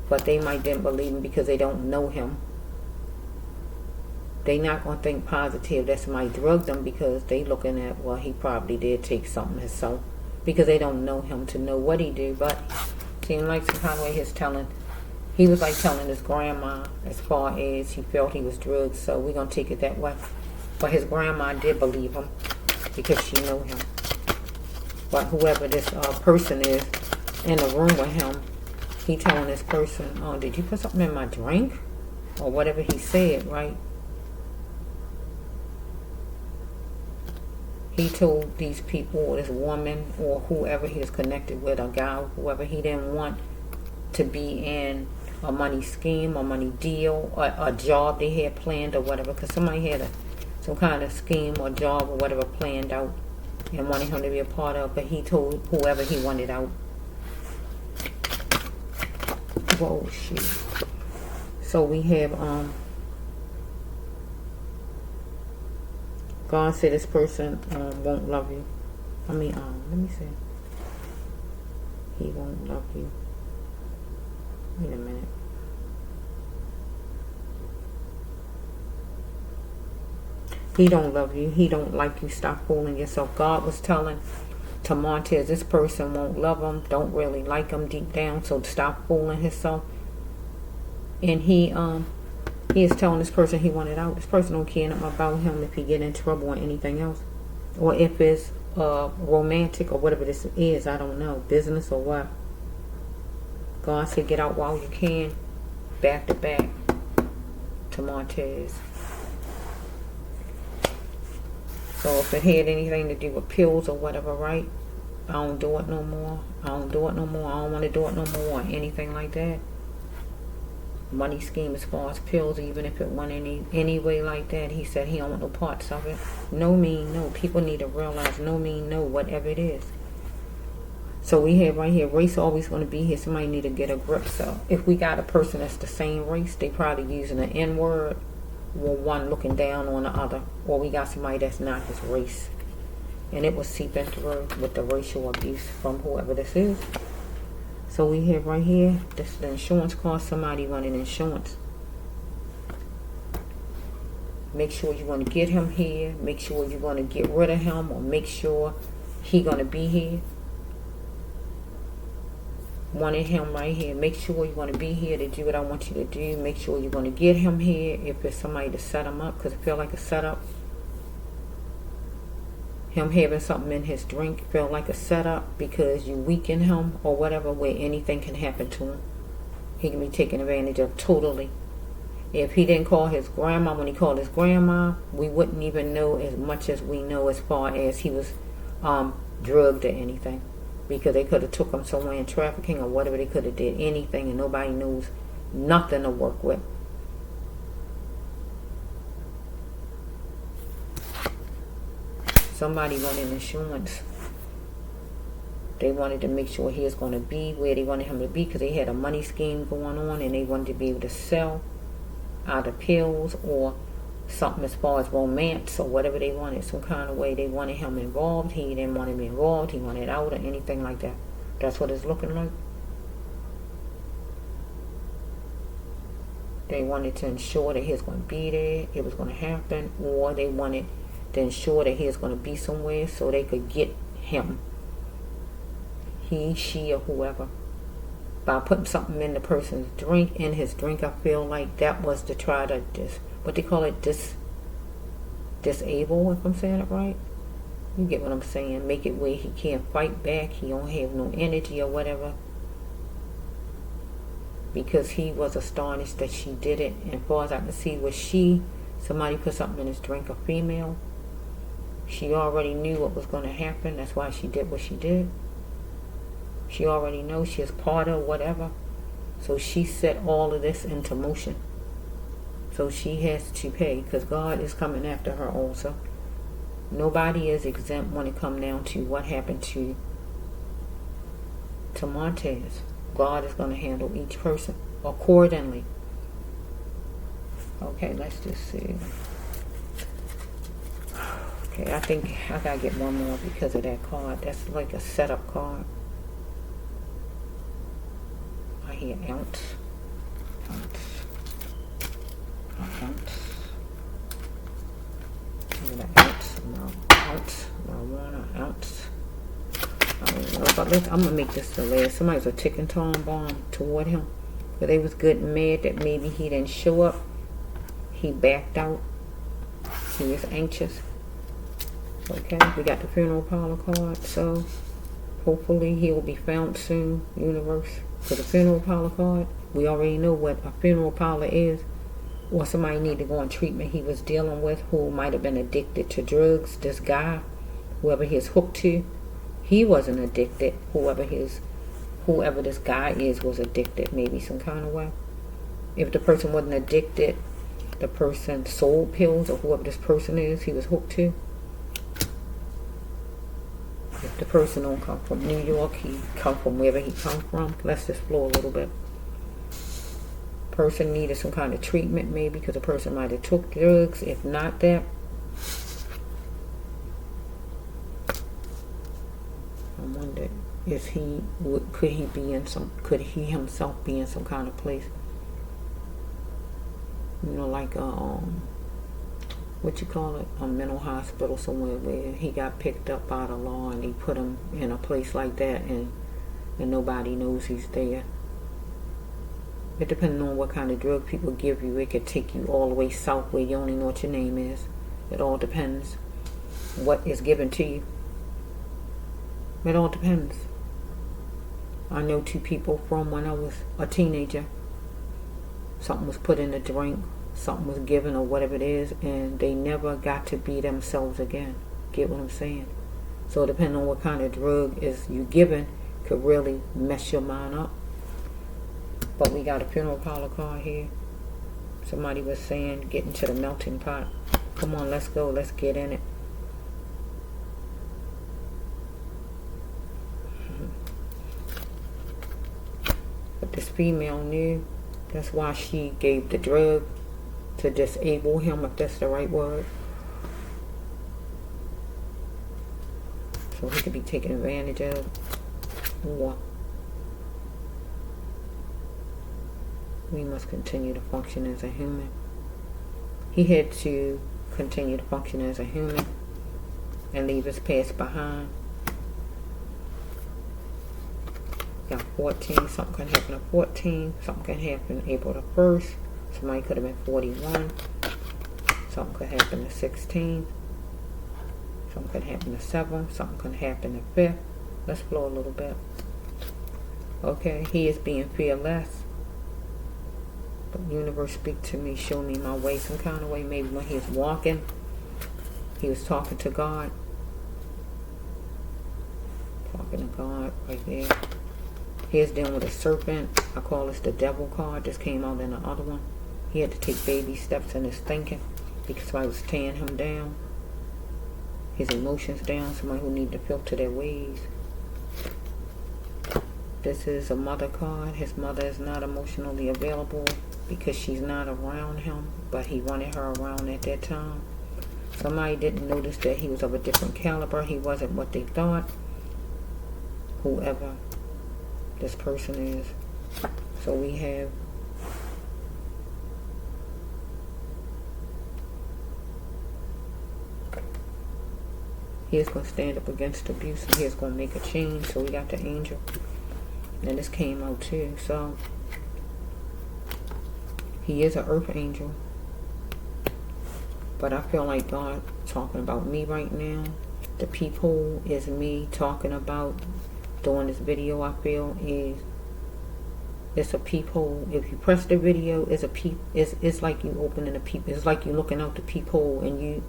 But they might didn't believe him because they don't know him. They not going to think positive that somebody drugged him because they looking at, well, he probably did take something himself. Because they don't know him to know what he did. But it seemed like some kind of way he was like telling his grandma as far as he felt he was drugged. So we're going to take it that way. But his grandma did believe him because she knew him. But whoever this person is in the room with him, he telling this person, oh, did you put something in my drink? Or whatever he said, right? He told these people, or this woman, or whoever he was connected with, a guy, whoever, he didn't want to be in a money scheme, a money deal, or a job they had planned or whatever, because somebody had some kind of scheme or job or whatever planned out and wanted him to be a part of, but he told whoever he wanted out. Whoa, shit. So we have, God said this person won't love you. Let me see. He won't love you. Wait a minute. He don't love you. He don't like you. Stop fooling yourself. God was telling to Montez, this person won't love him, don't really like him deep down, so stop fooling himself. And he is telling this person he wanted out. This person don't care nothing about him if he get in trouble or anything else. Or if it's romantic or whatever this is, I don't know. Business or what. God said get out while you can. Back to back to Montez. So if it had anything to do with pills or whatever, right? I don't do it no more. I don't do it no more. I don't want to do it no more. Or anything like that. Money scheme as far as pills, even if it went any way like that, he said he don't want no parts of it. No mean no. People need to realize no mean no, whatever it is. So we have right here, race always going to be here. Somebody need to get a grip. So if we got a person that's the same race, they probably using an N-word, or one looking down on the other, or we got somebody that's not his race, and it was seeping through with the racial abuse from whoever this is. So we have right here, this is the insurance card. Somebody running insurance. Make sure you want to get him here. Make sure you want to get rid of him, or make sure he going to be here. Wanted him right here. Make sure you want to be here to do what I want you to do. Make sure you want to get him here if it's somebody to set him up, because it feel like a setup. Him having something in his drink feel like a setup, because you weaken him or whatever, where anything can happen to him. He can be taken advantage of totally. If he didn't call his grandma, when he called his grandma, we wouldn't even know as much as we know as far as he was drugged or anything. Because they could have took him somewhere in trafficking or whatever. They could have did anything, and nobody knows nothing to work with. Somebody running insurance. They wanted to make sure he was going to be where they wanted him to be, because they had a money scheme going on, and they wanted to be able to sell either pills or something as far as romance or whatever they wanted. Some kind of way they wanted him involved. He didn't want him involved. He wanted out or anything like that. That's what it's looking like. They wanted to ensure that he was going to be there, it was going to happen, or they wanted to ensure that he was going to be somewhere so they could get him. He, she, or whoever. By putting something in the person's drink, in his drink, I feel like that was to try to what they call it, disable, if I'm saying it right. You get what I'm saying. Make it where he can't fight back. He don't have no energy or whatever. Because he was astonished that she did it. And as far as I can see, was somebody put something in his drink, a female. She already knew what was going to happen. That's why she did what she did. She already knows she is part of whatever. So she set all of this into motion. So she has to pay, because God is coming after her also. Nobody is exempt when it comes down to what happened to Montez. God is going to handle each person accordingly. Okay, let's just see. Okay, I think I gotta get one more because of that card. That's like a setup card. I hear ounce. Marijuana, ounce. I don't know, but I'm gonna make this the last. Somebody's a ticking time bomb toward him, but they was good and mad that maybe he didn't show up. He backed out. He was anxious. Okay, we got the funeral parlor card, so hopefully he'll be found soon, universe. For the funeral parlor card, we already know what a funeral parlor is. Or somebody need to go on treatment he was dealing with, who might have been addicted to drugs. This guy whoever he is hooked to, he wasn't addicted. Whoever this guy is was addicted, maybe some kind of way. If the person wasn't addicted, the person sold pills, or whoever this person is he was hooked to. If the person don't come from New York, he come from wherever he come from. Let's explore a little bit. Person needed some kind of treatment, maybe, because the person might have took drugs. If not that, I wonder, could he himself be in some kind of place, like what you call it, a mental hospital somewhere, where he got picked up by the law and they put him in a place like that, and nobody knows he's there. It depends on what kind of drug people give you. It could take you all the way south where you only know what your name is. It all depends what is given to you. It all depends. I know 2 people from when I was a teenager. Something was put in the drink, something was given, or whatever it is, and they never got to be themselves again. Get what I'm saying? So depending on what kind of drug is you given, could really mess your mind up. But we got a funeral parlor card here. Somebody was saying, get into the melting pot. Come on, let's go. Let's get in it. But this female knew. That's why she gave the drug to disable him, if that's the right word. So he could be taken advantage of. Or we must continue to function as a human. He had to continue to function as a human and leave his past behind. Got 14. Something can happen at 14. Something can happen April the 1st. Somebody could have been 41. Something could happen at 16. Something could happen at 7. Something could happen at 5th. Let's flow a little bit. Okay, he is being fearless. The universe speak to me, show me my way some kind of way. Maybe when he was walking, he was talking to God. Talking to God right there. He is dealing with a serpent. I call this the devil card. This came out in the other one. He had to take baby steps in his thinking because somebody was tearing him down. His emotions down. Somebody who needed to filter their ways. This is a mother card. His mother is not emotionally available because she's not around him, but he wanted her around at that time. Somebody didn't notice that he was of a different caliber. He wasn't what they thought. Whoever this person is. So we have he is going to stand up against abuse, and he is going to make a change. So we got the angel. And this came out too. So he is an earth angel. But I feel like God talking about me right now. The peephole is me talking about doing this video. I feel is it's a peephole. If you press the video, it's a peep. It's like you opening a peep. It's like you looking out the peephole and you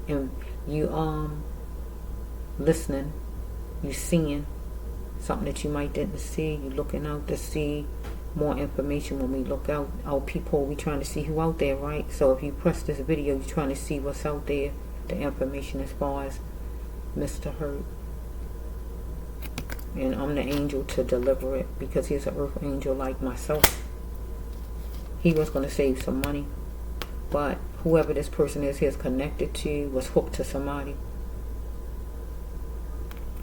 listening, you seeing something that you might didn't see. You looking out to see more information. When we look out our peephole, we trying to see who out there, right? So if you press this video, you're trying to see what's out there, the information as far as Mr. Hurt. And I'm the angel to deliver it because he's an earth angel like myself. He was going to save some money, but whoever this person is he is connected to was hooked to somebody.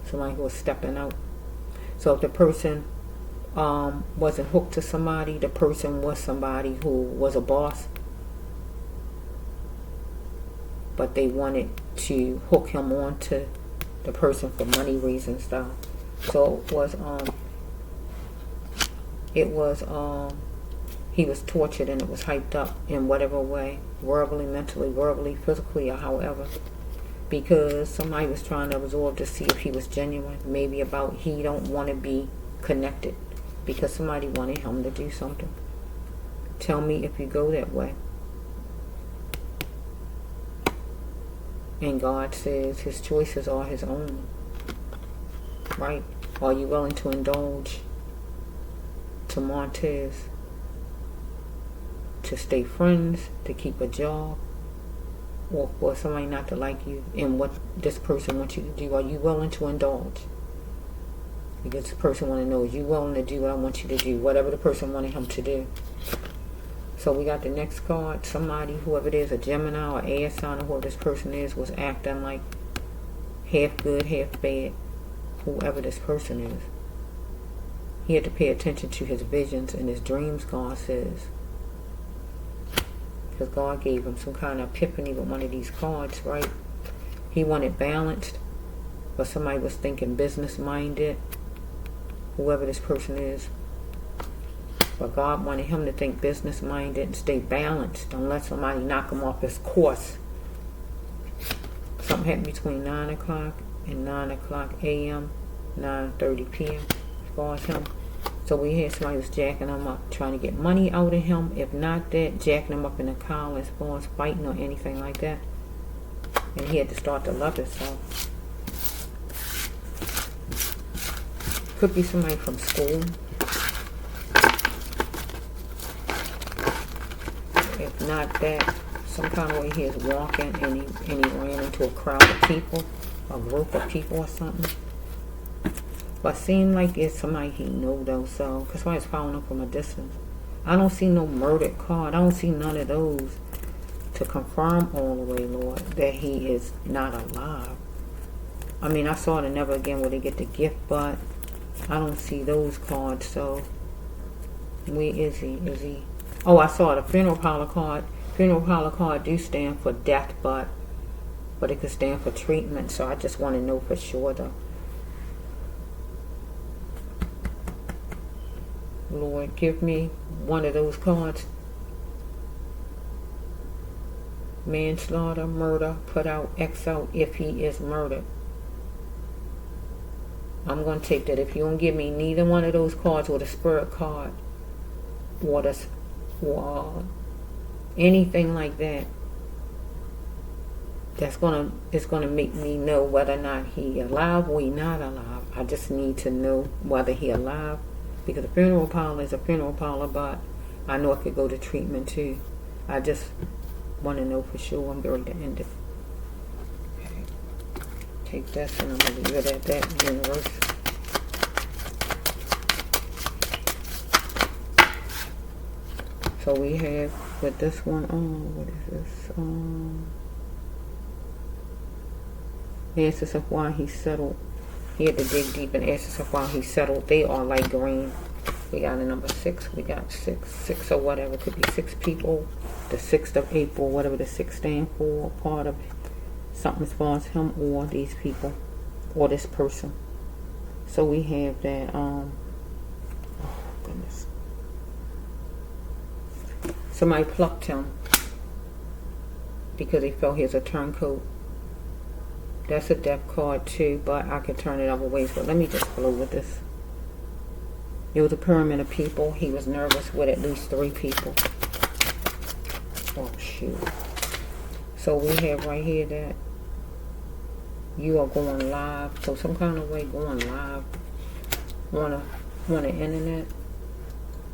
Somebody who was stepping out. So if the person wasn't hooked to somebody, the person was somebody who was a boss, but they wanted to hook him on to the person for money reasons stuff. So he was tortured and it was hyped up in whatever way, verbally, mentally, physically, or however, because somebody was trying to absorb to see if he was genuine. Maybe about he don't want to be connected because somebody wanted him to do something. Tell me if you go that way. And God says his choices are his own. right? Are you willing to indulge to Montez to stay friends, to keep a job, or for somebody not to like you and what this person wants you to do? Are you willing to indulge? Because the person want to know, is you willing to do what I want you to do, whatever the person wanted him to do? So we got the next card. Somebody, whoever it is, a Gemini or air sign, or whoever this person is, was acting like half good, half bad. Whoever this person is, he had to pay attention to his visions and his dreams, God says. Because God gave him some kind of epiphany with one of these cards, right? He wanted balanced, but somebody was thinking business-minded, whoever this person is. But God wanted him to think business-minded and stay balanced. Don't let somebody knock him off his course. Something happened between 9 o'clock and 9 o'clock a.m., 9:30 p.m. as far as him. So we had somebody was jacking him up, trying to get money out of him. If not that, jacking him up in the car as far as fighting or anything like that. And he had to start to love himself. Could be somebody from school. If not that, some kind of way he is walking and he ran into a crowd of people, a group of people or something. But seem like it's somebody he know though, so, because somebody's following him from a distance. I don't see no murdered card. I don't see none of those to confirm all the way, Lord, that he is not alive. I mean, I saw the never again where they get the gift, but I don't see those cards, so where is he? Is he? Oh, I saw the funeral parlor card. Funeral parlor card do stand for death, but it could stand for treatment, so I just want to know for sure though. Lord, give me one of those cards. Manslaughter, murder, put out, X out if he is murdered. I'm going to take that. If you don't give me neither one of those cards, or the spirit card, or anything like that, it's gonna make me know whether or not he alive or he not alive. I just need to know whether he alive. Because a funeral parlor is a funeral parlor, but I know it could go to treatment too. I just want to know for sure. I'm ready to end it. Okay. Take this and I'm going to leave it at that, universe. So we have with this one, what is this? Answers of why he settled. He had to dig deep in answers of why he settled. They are light green. We got a number 6. We got 6 or whatever. It could be 6 people. The 6th of April, whatever the 6 stand for, part of something as far as him or these people or this person. So we have that. Oh goodness. Somebody plucked him because he felt he was a turncoat. That's a death card too, but I can turn it other ways. But let me just flow with this. It was a pyramid of people. He was nervous with at least 3 people. Oh shoot. So we have right here that you are going live. So some kind of way going live on the internet.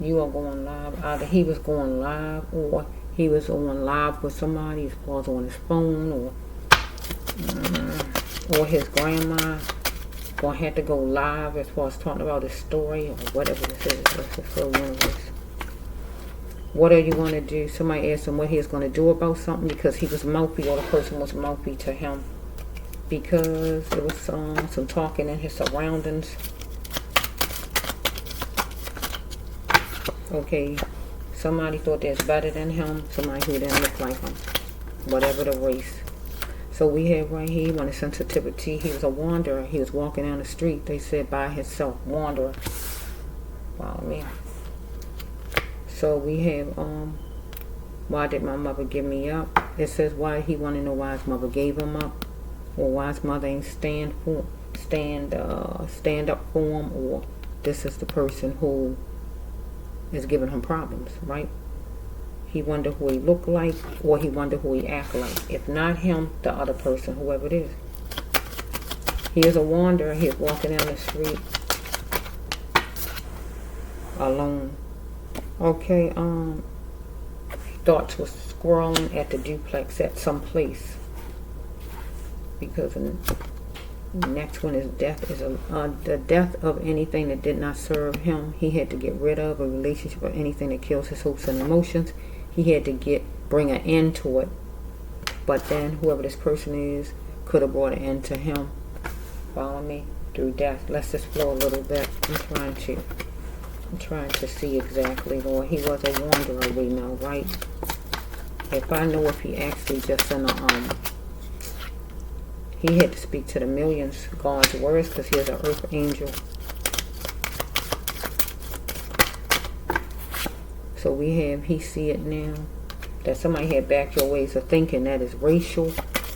You are going live. Either he was going live or he was on live with somebody as far as on his phone, or his grandma gonna have to go live as far as talking about his story or whatever this is. Let's just go universe. What are you going to do? Somebody asked him what he was going to do about something because he was mouthy, or the person was mouthy to him because there was some talking in his surroundings. Okay, somebody thought they was better than him, somebody who didn't look like him, whatever the race. So we have right here, one of sensitivity. He was a wanderer. He was walking down the street. They said by himself, wanderer. Wow, man. So we have, why did my mother give me up? It says why he want to know why his mother gave him up, or why his mother ain't stand up for him, or this is the person who is giving him problems, right? He wonder who he look like, or he wonder who he act like. If not him, the other person, whoever it is. He is a wanderer. He is walking down the street alone. Okay, thoughts was scrolling at the duplex at some place. Because the next one is death. Is the death of anything that did not serve him. He had to get rid of a relationship or anything that kills his hopes and emotions. He had to bring an end to it. But then whoever this person is could have brought an end to him. Follow me? Through death. Let's just flow a little bit. I'm trying to see exactly, Lord. He was a wanderer, we know, right? If I know if he actually just in a he had to speak to the millions, God's words, because he is an earth angel. So we have, he see it now, that somebody had backed your ways of thinking that is racial,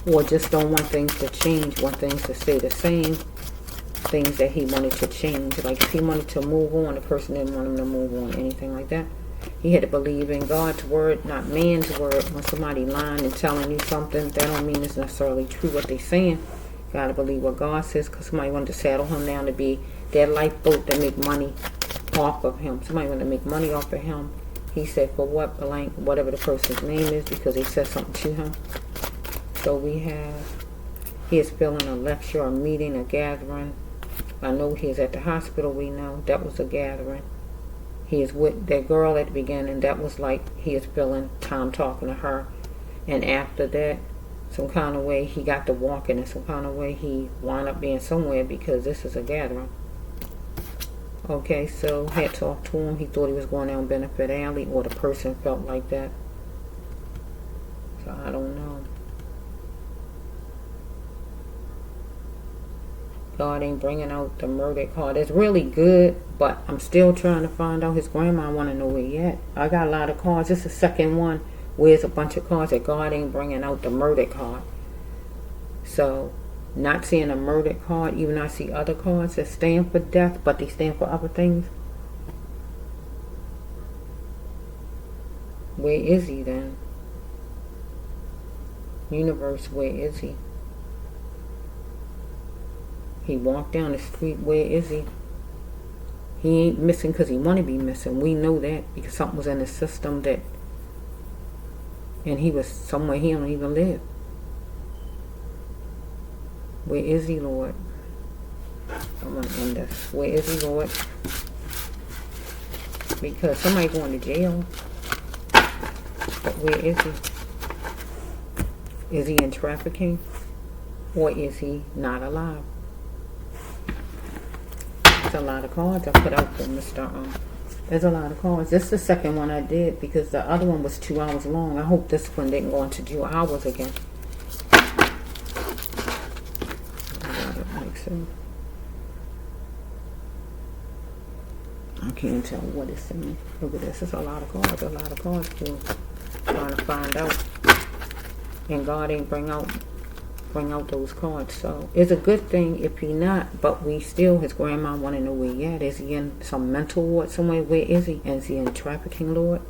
or just don't want things to change, want things to stay the same, things that he wanted to change. Like if he wanted to move on, the person didn't want him to move on, anything like that. He had to believe in God's word, not man's word. When somebody lying and telling you something, that don't mean it's necessarily true what they're saying. You gotta believe what God says, because somebody wanted to saddle him down to be their lifeboat to make money off of him. Somebody wanted to make money off of him. He said, for what, blank, whatever the person's name is, because they said something to him. So we have, he is feeling a lecture, a meeting, a gathering. I know he is at the hospital, we know. That was a gathering. He is with that girl at the beginning. That was like he is feeling time talking to her. And after that, some kind of way he got to walking, and some kind of way he wound up being somewhere, because this is a gathering. Okay, so had talked to him. He thought he was going down Benefit Alley, or the person felt like that. So I don't know. God ain't bringing out the murder card. It's really good, but I'm still trying to find out. His grandma want to know where he at. I got a lot of cards. This is the second one where there's a bunch of cards that God ain't bringing out the murder card. So, not seeing a murder card, even though I see other cards that stand for death, but they stand for other things. Where is he then? Universe, where is he? He walked down the street. Where is he? He ain't missing because he want to be missing. We know that because something was in the system that, and he was somewhere he don't even live. Where is he, Lord? I want to end this. Where is he, Lord? Because somebody going to jail. But where is he? Is he in trafficking? Or is he not alive? A lot of cards I put out for Mr. There's a lot of cards. This is the second one I did because the other one was 2 hours long. I hope this one didn't go into 2 hours again. I got it like so. I can't tell what it's saying. Look at this. It's a lot of cards. A lot of cards for trying to find out. And God ain't bring out those cards. So it's a good thing if he not, but we still, his grandma want to know where he at. Is he in some mental ward somewhere? Where is he? Is he in trafficking, Lord?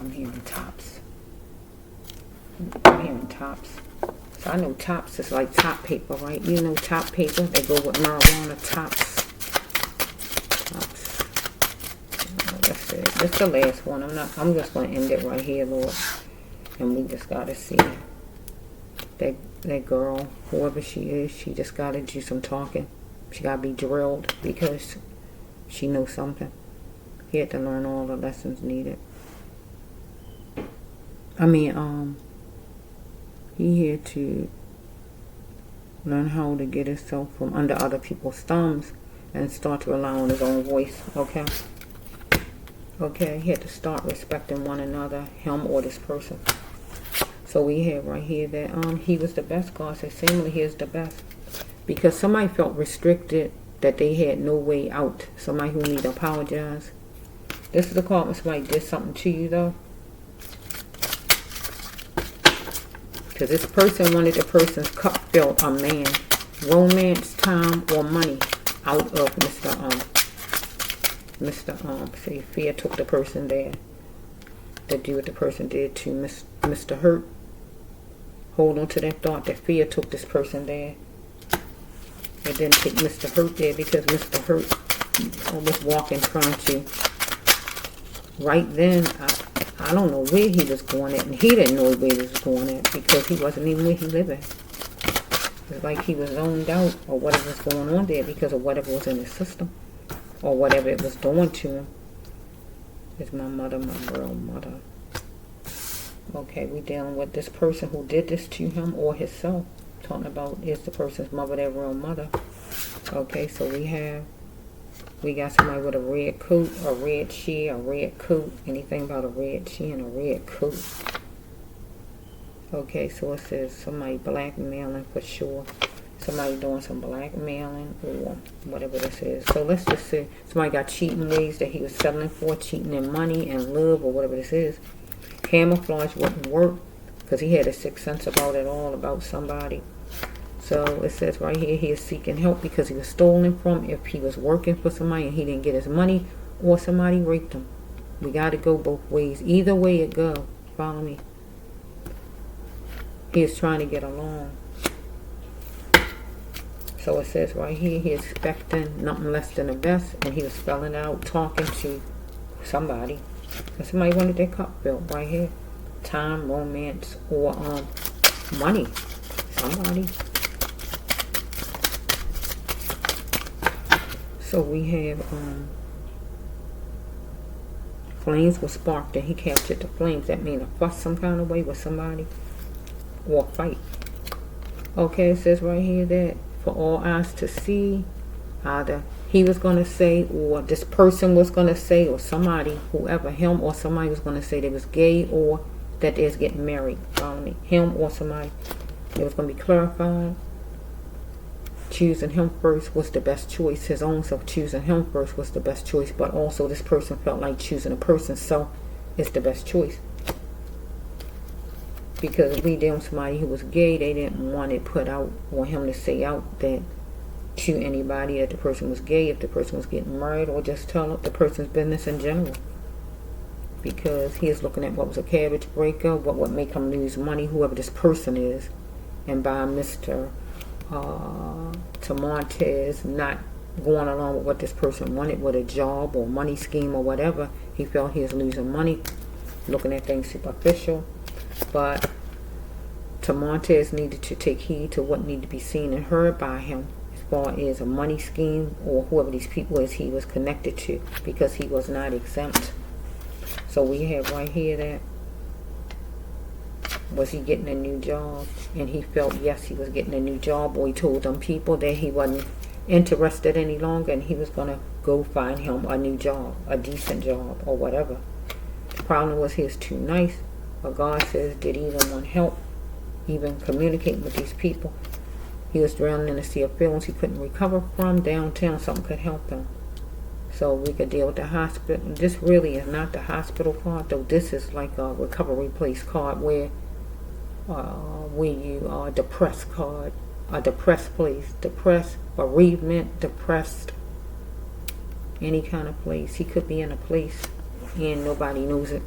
I'm hearing tops. I'm hearing tops. So I know tops is like top paper, right? You know top paper, they go with marijuana. Tops. That's it. That's the last one. I'm just gonna end it right here, Lord. And we just gotta see that girl, whoever she is, she just gotta do some talking. She gotta be drilled because she knows something. He had to learn all the lessons needed. I mean, he had to learn how to get himself from under other people's thumbs and start to rely on his own voice, okay? Okay, he had to start respecting one another, him or this person. So we have right here that he was the best. God said, seemingly he is the best. Because somebody felt restricted, that they had no way out. Somebody who need to apologize. This is the card when somebody did something to you, though. Because this person wanted the person's cup filled, a man. Romance, time, or money out of Mr. Say fear took the person there. to do what the person did to Mr. Hurt. Hold on to that thought that fear took this person there. It didn't take Mr. Hurt there because Mr. Hurt was walking trying to. Right then, I don't know where he was going at, and he didn't know where he was going at because he wasn't even where he living. It's like he was zoned out or whatever was going on there because of whatever was in his system or whatever it was doing to him. It's my mother, my real mother. Okay, we dealing with this person who did this to him or himself. Talking about is the person's mother their real mother. Okay, so we got somebody with a red coat, a red she, a red coat. Anything about a red she and a red coat. Okay, so it says somebody blackmailing for sure. Somebody doing some blackmailing or whatever this is. So let's just say somebody got cheating ways that he was settling for, cheating in money and love or whatever this is. Camouflage wouldn't work because he had a sixth sense about it all, about somebody. So it says right here, he is seeking help because he was stolen from if he was working for somebody and he didn't get his money or somebody raped him. We got to go both ways. Either way it go. Follow me. He is trying to get along. So it says right here, he is expecting nothing less than the best, and he was spelling out, talking to somebody. And somebody wanted their cup filled right here. Time, romance, or money. Somebody. So we have flames were sparked and he captured the flames. That means a fuss some kind of way with somebody or fight. Okay, it says right here that for all eyes to see, either he was going to say or this person was going to say or somebody, whoever, him or somebody was going to say they was gay or that they was getting married. Follow me. Him or somebody. It was going to be clarified. Choosing him first was the best choice. His own self choosing him first was the best choice. But also this person felt like choosing a person self is the best choice. Because if we deal with somebody who was gay, they didn't want it put out or him to say out that to anybody that the person was gay, if the person was getting married, or just tell the person's business in general. Because he is looking at what was a cabbage breaker, what would make him lose money, whoever this person is. And by Mr. To Montez not going along with what this person wanted with a job or money scheme or whatever, he felt he was losing money, looking at things superficial. But to Montez needed to take heed to what needed to be seen and heard by him as far as a money scheme or whoever these people is he was connected to, because he was not exempt. So we have right here that was he getting a new job, and he felt yes he was getting a new job, or he told them people that he wasn't interested any longer and he was going to go find him a new job, a decent job or whatever. The problem was he was too nice. But God says, did he even want help, even communicating with these people? He was drowning in a sea of feelings he couldn't recover from. Downtown, something could help him. So we could deal with the hospital. This really is not the hospital card, though. This is like a recovery place card where you are depressed card, a depressed place, depressed, bereavement, depressed, any kind of place. He could be in a place and nobody knows it.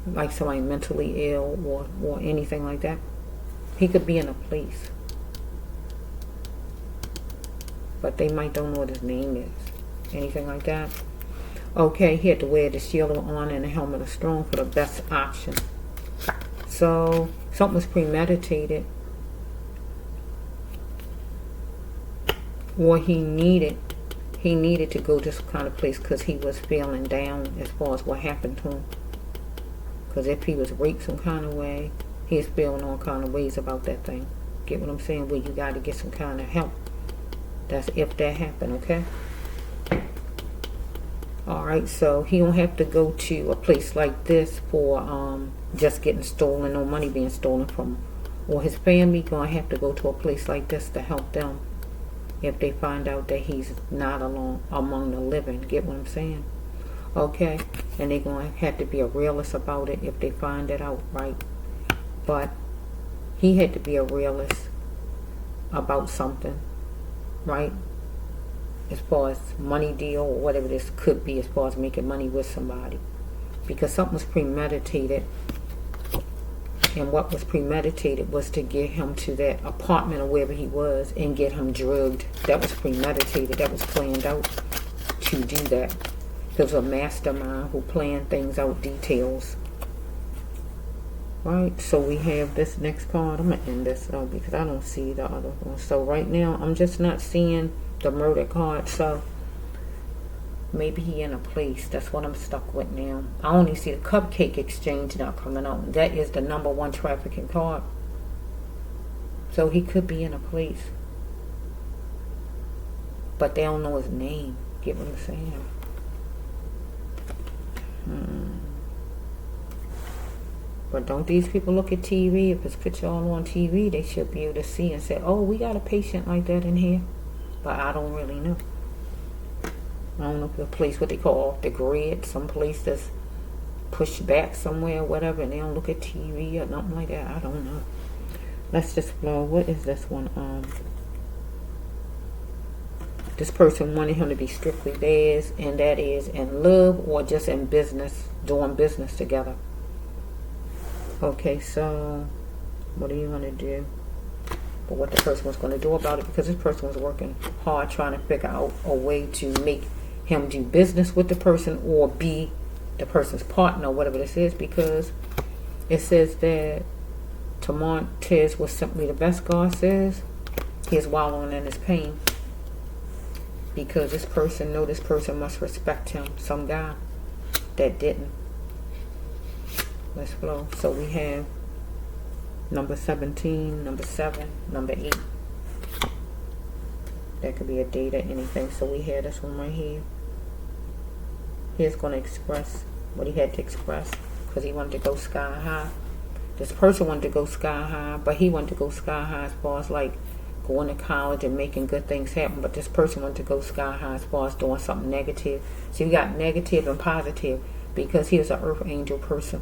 Like somebody mentally ill or anything like that. He could be in a place, but they might don't know what his name is. Anything like that. Okay, he had to wear the shield of honor and the helmet of strong for the best option. So something was premeditated, or he needed to go to some kind of place because he was feeling down as far as what happened to him. Because if he was raped some kind of way, he's feeling all kind of ways about that thing. Get what I'm saying? Where you got to get some kind of help. That's if that happened, okay? Alright, so he don't have to go to a place like this for just getting stolen or money being stolen from him. Or his family going to have to go to a place like this to help them if they find out that he's not among the living. Get what I'm saying? Okay, and they're going to have to be a realist about it if they find it out, right? But he had to be a realist about something, right? as far as money deal or whatever this could be, as far as making money with somebody, because something was premeditated. And what was premeditated was to get him to that apartment or wherever he was and get him drugged. That was premeditated. That was planned out to do that. There was a mastermind who planned things out, details. Right, so we have this next card. I'm going to end this though because I don't see the other one. So right now, I'm just not seeing the murder card. So maybe he in a place. That's what I'm stuck with now. I only see the cupcake exchange not coming out. That is the #1 trafficking card. So he could be in a place. But they don't know his name. Get what I'm saying? But don't these people look at TV? If it's picture all on TV, they should be able to see and say, oh, we got a patient like that in here. But I don't really know. I don't know if it's a place what they call off the grid, some place that's pushed back somewhere or whatever, and they don't look at TV or nothing like that. I don't know. Let's just flow. What is this one? This person wanted him to be strictly theirs, and that is in love or just in business, doing business together. Okay, so what are you going to do? But what the person was going to do about it, because this person was working hard trying to figure out a way to make him do business with the person or be the person's partner or whatever this is, because it says that to Montez was simply the best. God says he's wallowing in his pain because this person know this person must respect him. Some guy that didn't. Let's flow. So we have number 17, number 7, number 8. That could be a date or anything. So we have this one right here. He's going to express what he had to express because he wanted to go sky high. This person wanted to go sky high, but he wanted to go sky high as far as like going to college and making good things happen. But this person wanted to go sky high as far as doing something negative. So you got negative and positive because he is an earth angel person.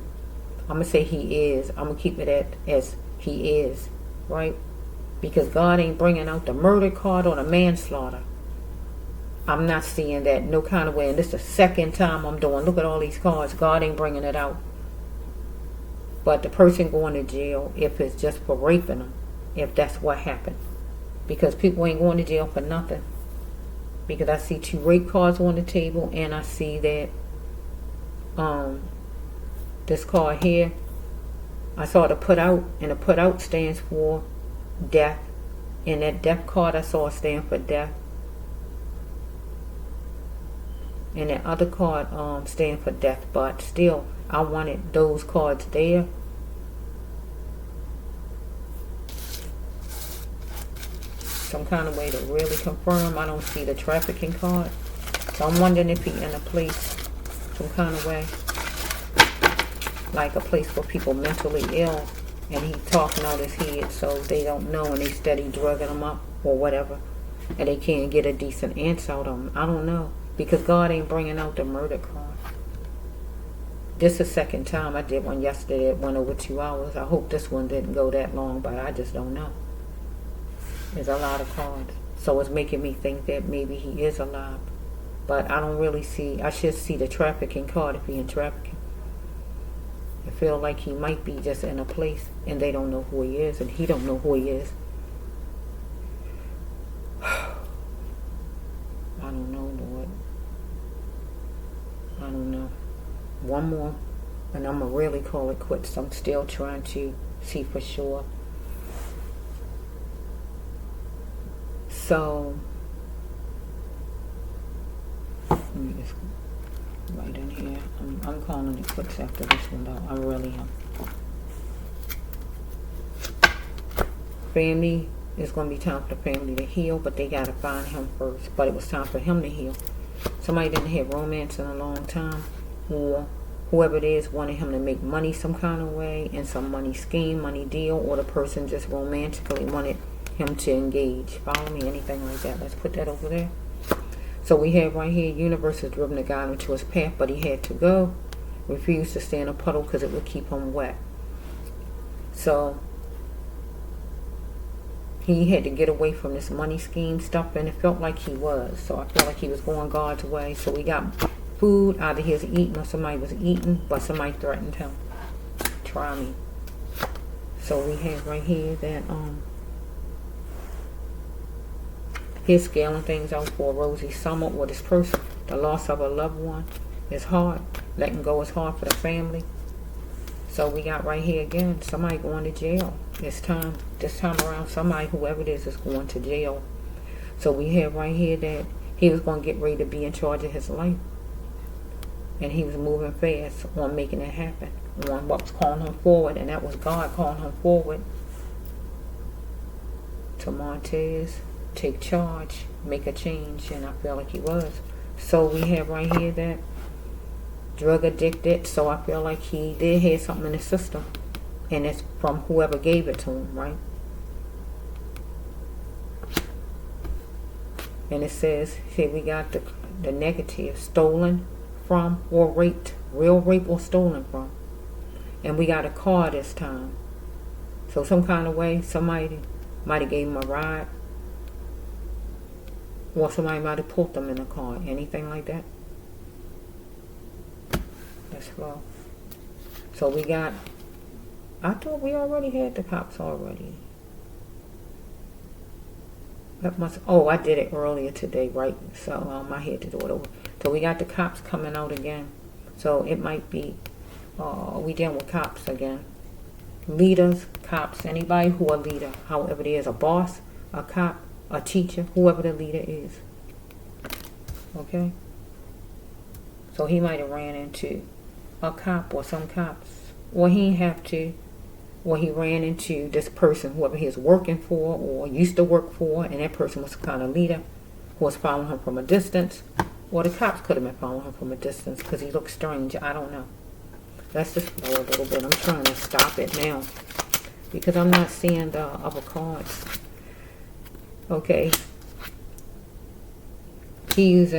I'm going to say he is. I'm going to keep it at as he is, right? Because God ain't bringing out the murder card or the manslaughter. I'm not seeing that no kind of way. And this is the second time I'm doing. Look at all these cards. God ain't bringing it out. But the person going to jail, if it's just for raping them, if that's what happened. Because people ain't going to jail for nothing. Because I see 2 rape cards on the table, and I see that this card here, I saw the put out, and the put out stands for death. And that death card I saw stand for death. And that other card stand for death. But still, I wanted those cards there. Some kind of way to really confirm. I don't see the trafficking card. So I'm wondering if he in a place, some kind of way. Like a place for people mentally ill. And he talking out his head so they don't know and they steady drugging them up or whatever. And they can't get a decent answer out of them. I don't know. Because God ain't bringing out the murder card. This is the second time. I did one yesterday. It went over 2 hours. I hope this one didn't go that long, but I just don't know. There's a lot of cards. So it's making me think that maybe he is alive. But I don't really see. I should see the trafficking card if he in trafficking. I feel like he might be just in a place and they don't know who he is and he don't know who he is. I don't know, Lord. I don't know. One more and I'm going to really call it quits. I'm still trying to see for sure. So, let me just right in here. I'm calling it quits after this one though. I really am. Family, it's going to be time for the family to heal, but they got to find him first. But it was time for him to heal. Somebody didn't have romance in a long time, or whoever it is wanted him to make money some kind of way, in some money scheme, money deal, or the person just romantically wanted him to engage. Follow me? Anything like that. Let's put that over there. So we have right here, universe has driven the guy into his path, but he had to go. Refused to stay in a puddle because it would keep him wet. So he had to get away from this money scheme stuff, and it felt like he was. So I felt like he was going God's way. So we got food, either he was eating or somebody was eating, but somebody threatened him. Try me. So we have right here that he's scaling things out for a rosy summer with this person. The loss of a loved one is hard. Letting go is hard for the family. So we got right here again, somebody going to jail. This time around, somebody, whoever it is going to jail. So we have right here that he was going to get ready to be in charge of his life. And he was moving fast on making it happen. On what was calling him forward, and that was God calling him forward to Montez, take charge, make a change, and I feel like he was. So we have right here that drug addicted, so I feel like he did have something in the system, and it's from whoever gave it to him, right? And it says here we got the negative, stolen from or raped, real rape or stolen from. And we got a car this time. So some kind of way, somebody might have gave him a ride, or somebody might have pulled them in a car. Anything like that? Let's go. So we got, I thought we already had the cops already. That must, oh, I did it earlier today, right? So I had to do it over. So we got the cops coming out again. So it might be, we dealing with cops again. Leaders, cops, anybody who a leader, however it is, a boss, a cop, a teacher, whoever the leader is. Okay? So he might have ran into a cop or some cops. Or he didn't have to. Or he ran into this person, whoever he was working for or used to work for, and that person was some kind of leader who was following him from a distance. Or the cops could have been following him from a distance because he looked strange. I don't know. Let's just flow a little bit. I'm trying to stop it now because I'm not seeing the other cards. Okay. He was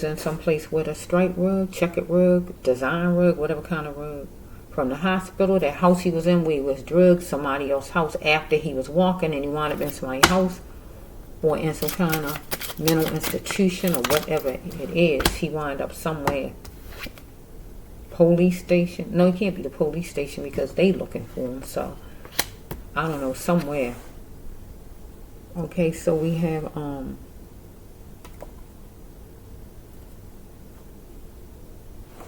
in some place with a stripe rug, checkered rug, design rug, whatever kind of rug. From the hospital, that house he was in where he was drugged, somebody else's house after he was walking and he wound up in somebody's house or in some kind of mental institution or whatever it is. He wound up somewhere. Police station. No, it can't be the police station because they looking for him. So, I don't know, somewhere. Okay, so we have,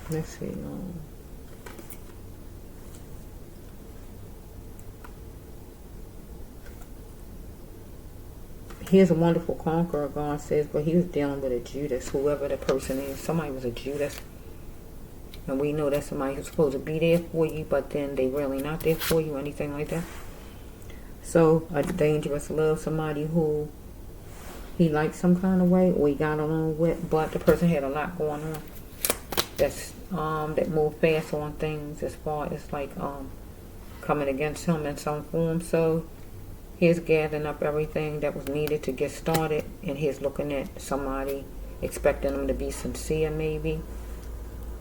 let's see, here's a wonderful conqueror, God says, but he was dealing with a Judas, whoever the person is. Somebody was a Judas. And we know that somebody who's supposed to be there for you, but then they really not there for you, anything like that. So, a dangerous love, somebody who he liked some kind of way, or he got along with, but the person had a lot going on. That moved fast on things as far as like coming against him in some form. So he's gathering up everything that was needed to get started, and he's looking at somebody, expecting him to be sincere maybe.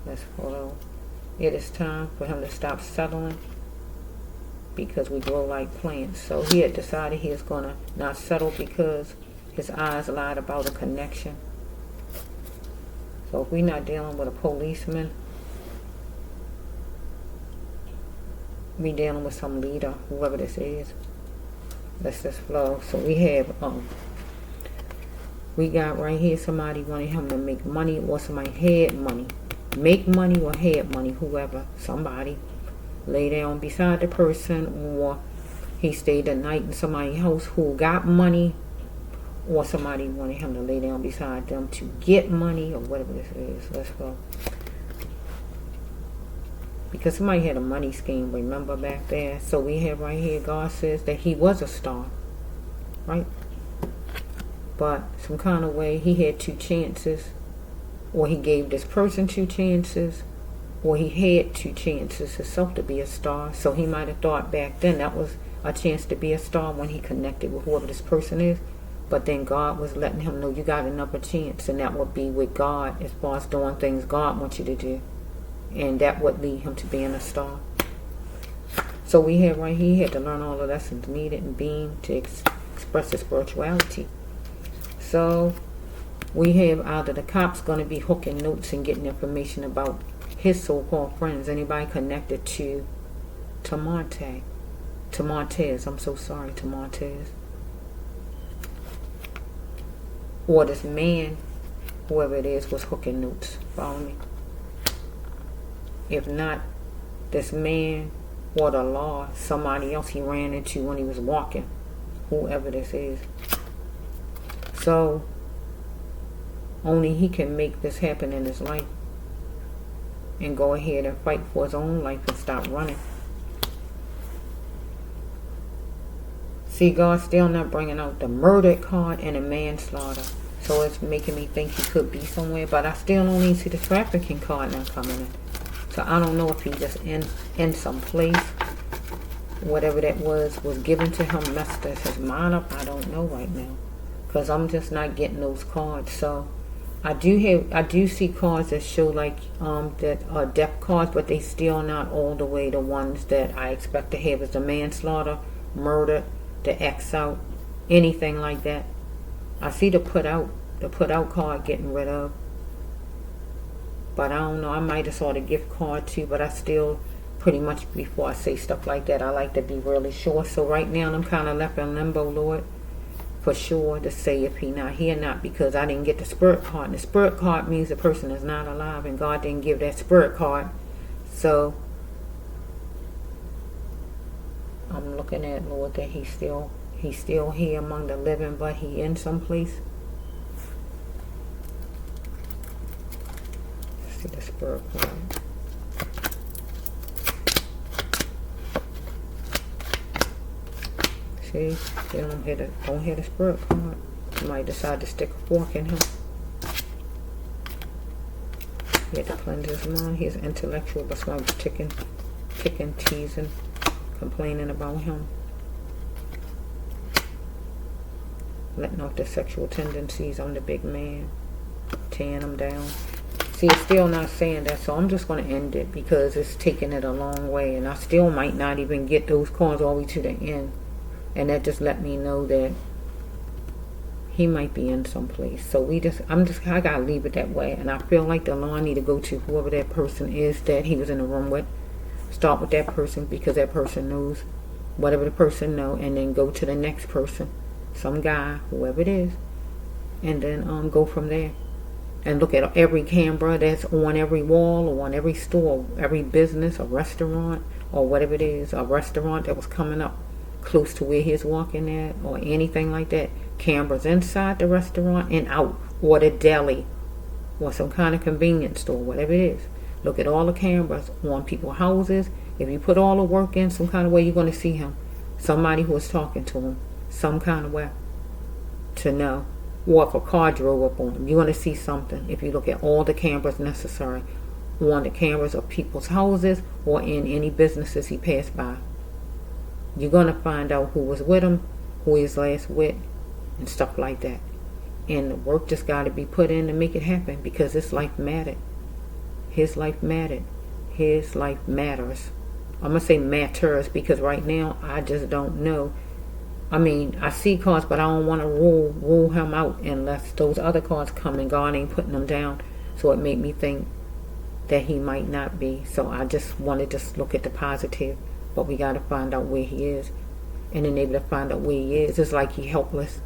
Let's follow. It is time for him to stop settling because we grow like plants. So he had decided he was going to not settle because his eyes lied about a connection. So if we're not dealing with a policeman, we dealing with some leader, whoever this is. Let's just flow. So we have, we got right here somebody wanting him to make money, or somebody had money. Make money or had money, whoever, somebody. Lay down beside the person, or he stayed the night in somebody's house who got money, or somebody wanted him to lay down beside them to get money, or whatever this is. Let's go. Because somebody had a money scheme, remember back there? So we have right here, God says that he was a star, right? But some kind of way he had 2 chances, or he gave this person 2 chances, or he had 2 chances himself to be a star. So he might have thought back then that was a chance to be a star when he connected with whoever this person is. But then God was letting him know you got another chance, and that would be with God as far as doing things God wants you to do. And that would lead him to being a star. So we have right here, he had to learn all the lessons needed and being to express his spirituality. So we have either the cops going to be hooking notes and getting information about his so-called friends, anybody connected to Montez, I'm so sorry, to Montez. Or this man, whoever it is, was hooking notes. Follow me? If not this man or the law, somebody else he ran into when he was walking, whoever this is. So only he can make this happen in his life and go ahead and fight for his own life and stop running. See, God's still not bringing out the murder card and the manslaughter. So it's making me think he could be somewhere. But I still don't even see the trafficking card not coming in. So I don't know if he just in some place. Whatever that was given to him, messed his mind up. I don't know right now. Because I'm just not getting those cards. So I do see cards that show like that are death cards, but they still not all the way the ones that I expect to have as the manslaughter, murder, the X out, anything like that. I see the put out card getting rid of. But I don't know, I might have saw the gift card too, but I still pretty much, before I say stuff like that, I like to be really sure. So right now I'm kind of left in limbo, Lord, for sure to say if he not here or not, because I didn't get the spirit card. And the spirit card means the person is not alive, and God didn't give that spirit card. So I'm looking at, Lord, that he's still here among the living, but he in some place. Let's see the spirit card. See, they don't hit the spirit card. You might decide to stick a fork in him. He had to cleanse his mind. He's intellectual, but someone was kicking, teasing, complaining about him. Letting off the sexual tendencies on the big man. Tearing him down. See, it's still not saying that, so I'm just going to end it because it's taking it a long way. And I still might not even get those cards all the way to the end. And that just let me know that he might be in some place. So I gotta leave it that way. And I feel like the law need to go to whoever that person is that he was in the room with. Start with that person because that person knows whatever the person know, and then go to the next person, some guy, whoever it is, and then go from there. And look at every camera that's on every wall or on every store, every business, a restaurant, or whatever it is, a restaurant that was coming up close to where he's walking at, or anything like that. Cameras inside the restaurant and out, or the deli, or some kind of convenience store, whatever it is. Look at all the cameras on people's houses. If you put all the work in some kind of way, you're going to see him. Somebody who was talking to him, some kind of way, to know. Or if a car drove up on him, you're going to see something. If you look at all the cameras necessary on the cameras of people's houses or in any businesses he passed by. You're going to find out who was with him, who he was last with, and stuff like that. And the work just got to be put in to make it happen, because his life mattered. His life mattered. His life matters. I'm going to say matters because right now I just don't know. I mean, I see cards, but I don't want to rule him out unless those other cards come and God ain't putting them down. So it made me think that he might not be. So I just wanted to just look at the positive. But we got to find out where he is. And then able to find out where he is. It's like he helpless.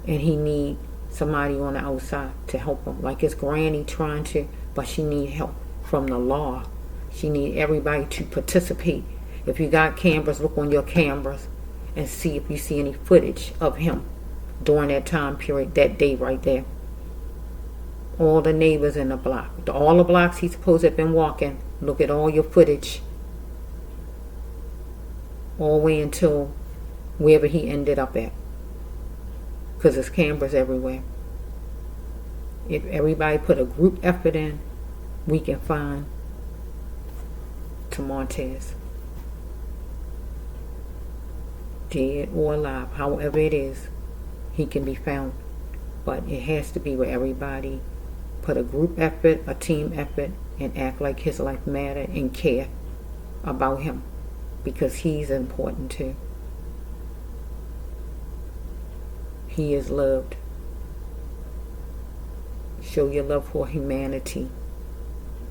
And he need somebody on the outside to help him. Like his granny trying to, but she need help from the law. She need everybody to participate. If you got cameras, look on your cameras and see if you see any footage of him during that time period, that day right there. All the neighbors in the block. All the blocks he's supposed to have been walking. Look at all your footage. All the way until wherever he ended up at. Because there's cameras everywhere. If everybody put a group effort in, we can find to Montez. Dead or alive, however it is, he can be found. But it has to be where everybody put a group effort, a team effort, and act like his life mattered and care about him. Because he's important too. he is loved. Show your love for humanity.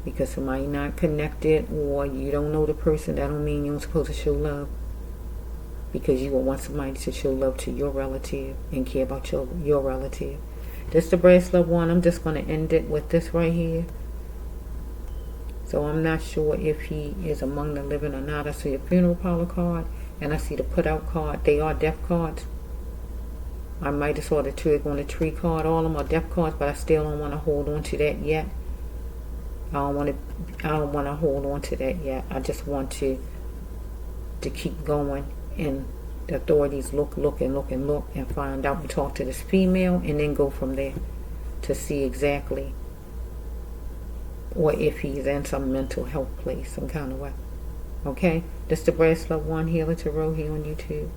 Because somebody not connected or you don't know the person, that don't mean you're supposed to show love. Because you will want somebody to show love to your relative and care about your relative. This is the brass love one. I'm just going to end it with this right here. So I'm not sure if he is among the living or not. I see a funeral parlor card and I see the put out card. They are death cards. I might have saw the twig on the tree card. All of them are death cards, but I still don't want to hold on to that yet. I don't want to hold on to that yet. I just want to keep going, and the authorities look and find out and talk to this female and then go from there to see exactly, or if he's in some mental health place, some kind of way. Okay, this is the Brass Love One Healer Tarot here on YouTube.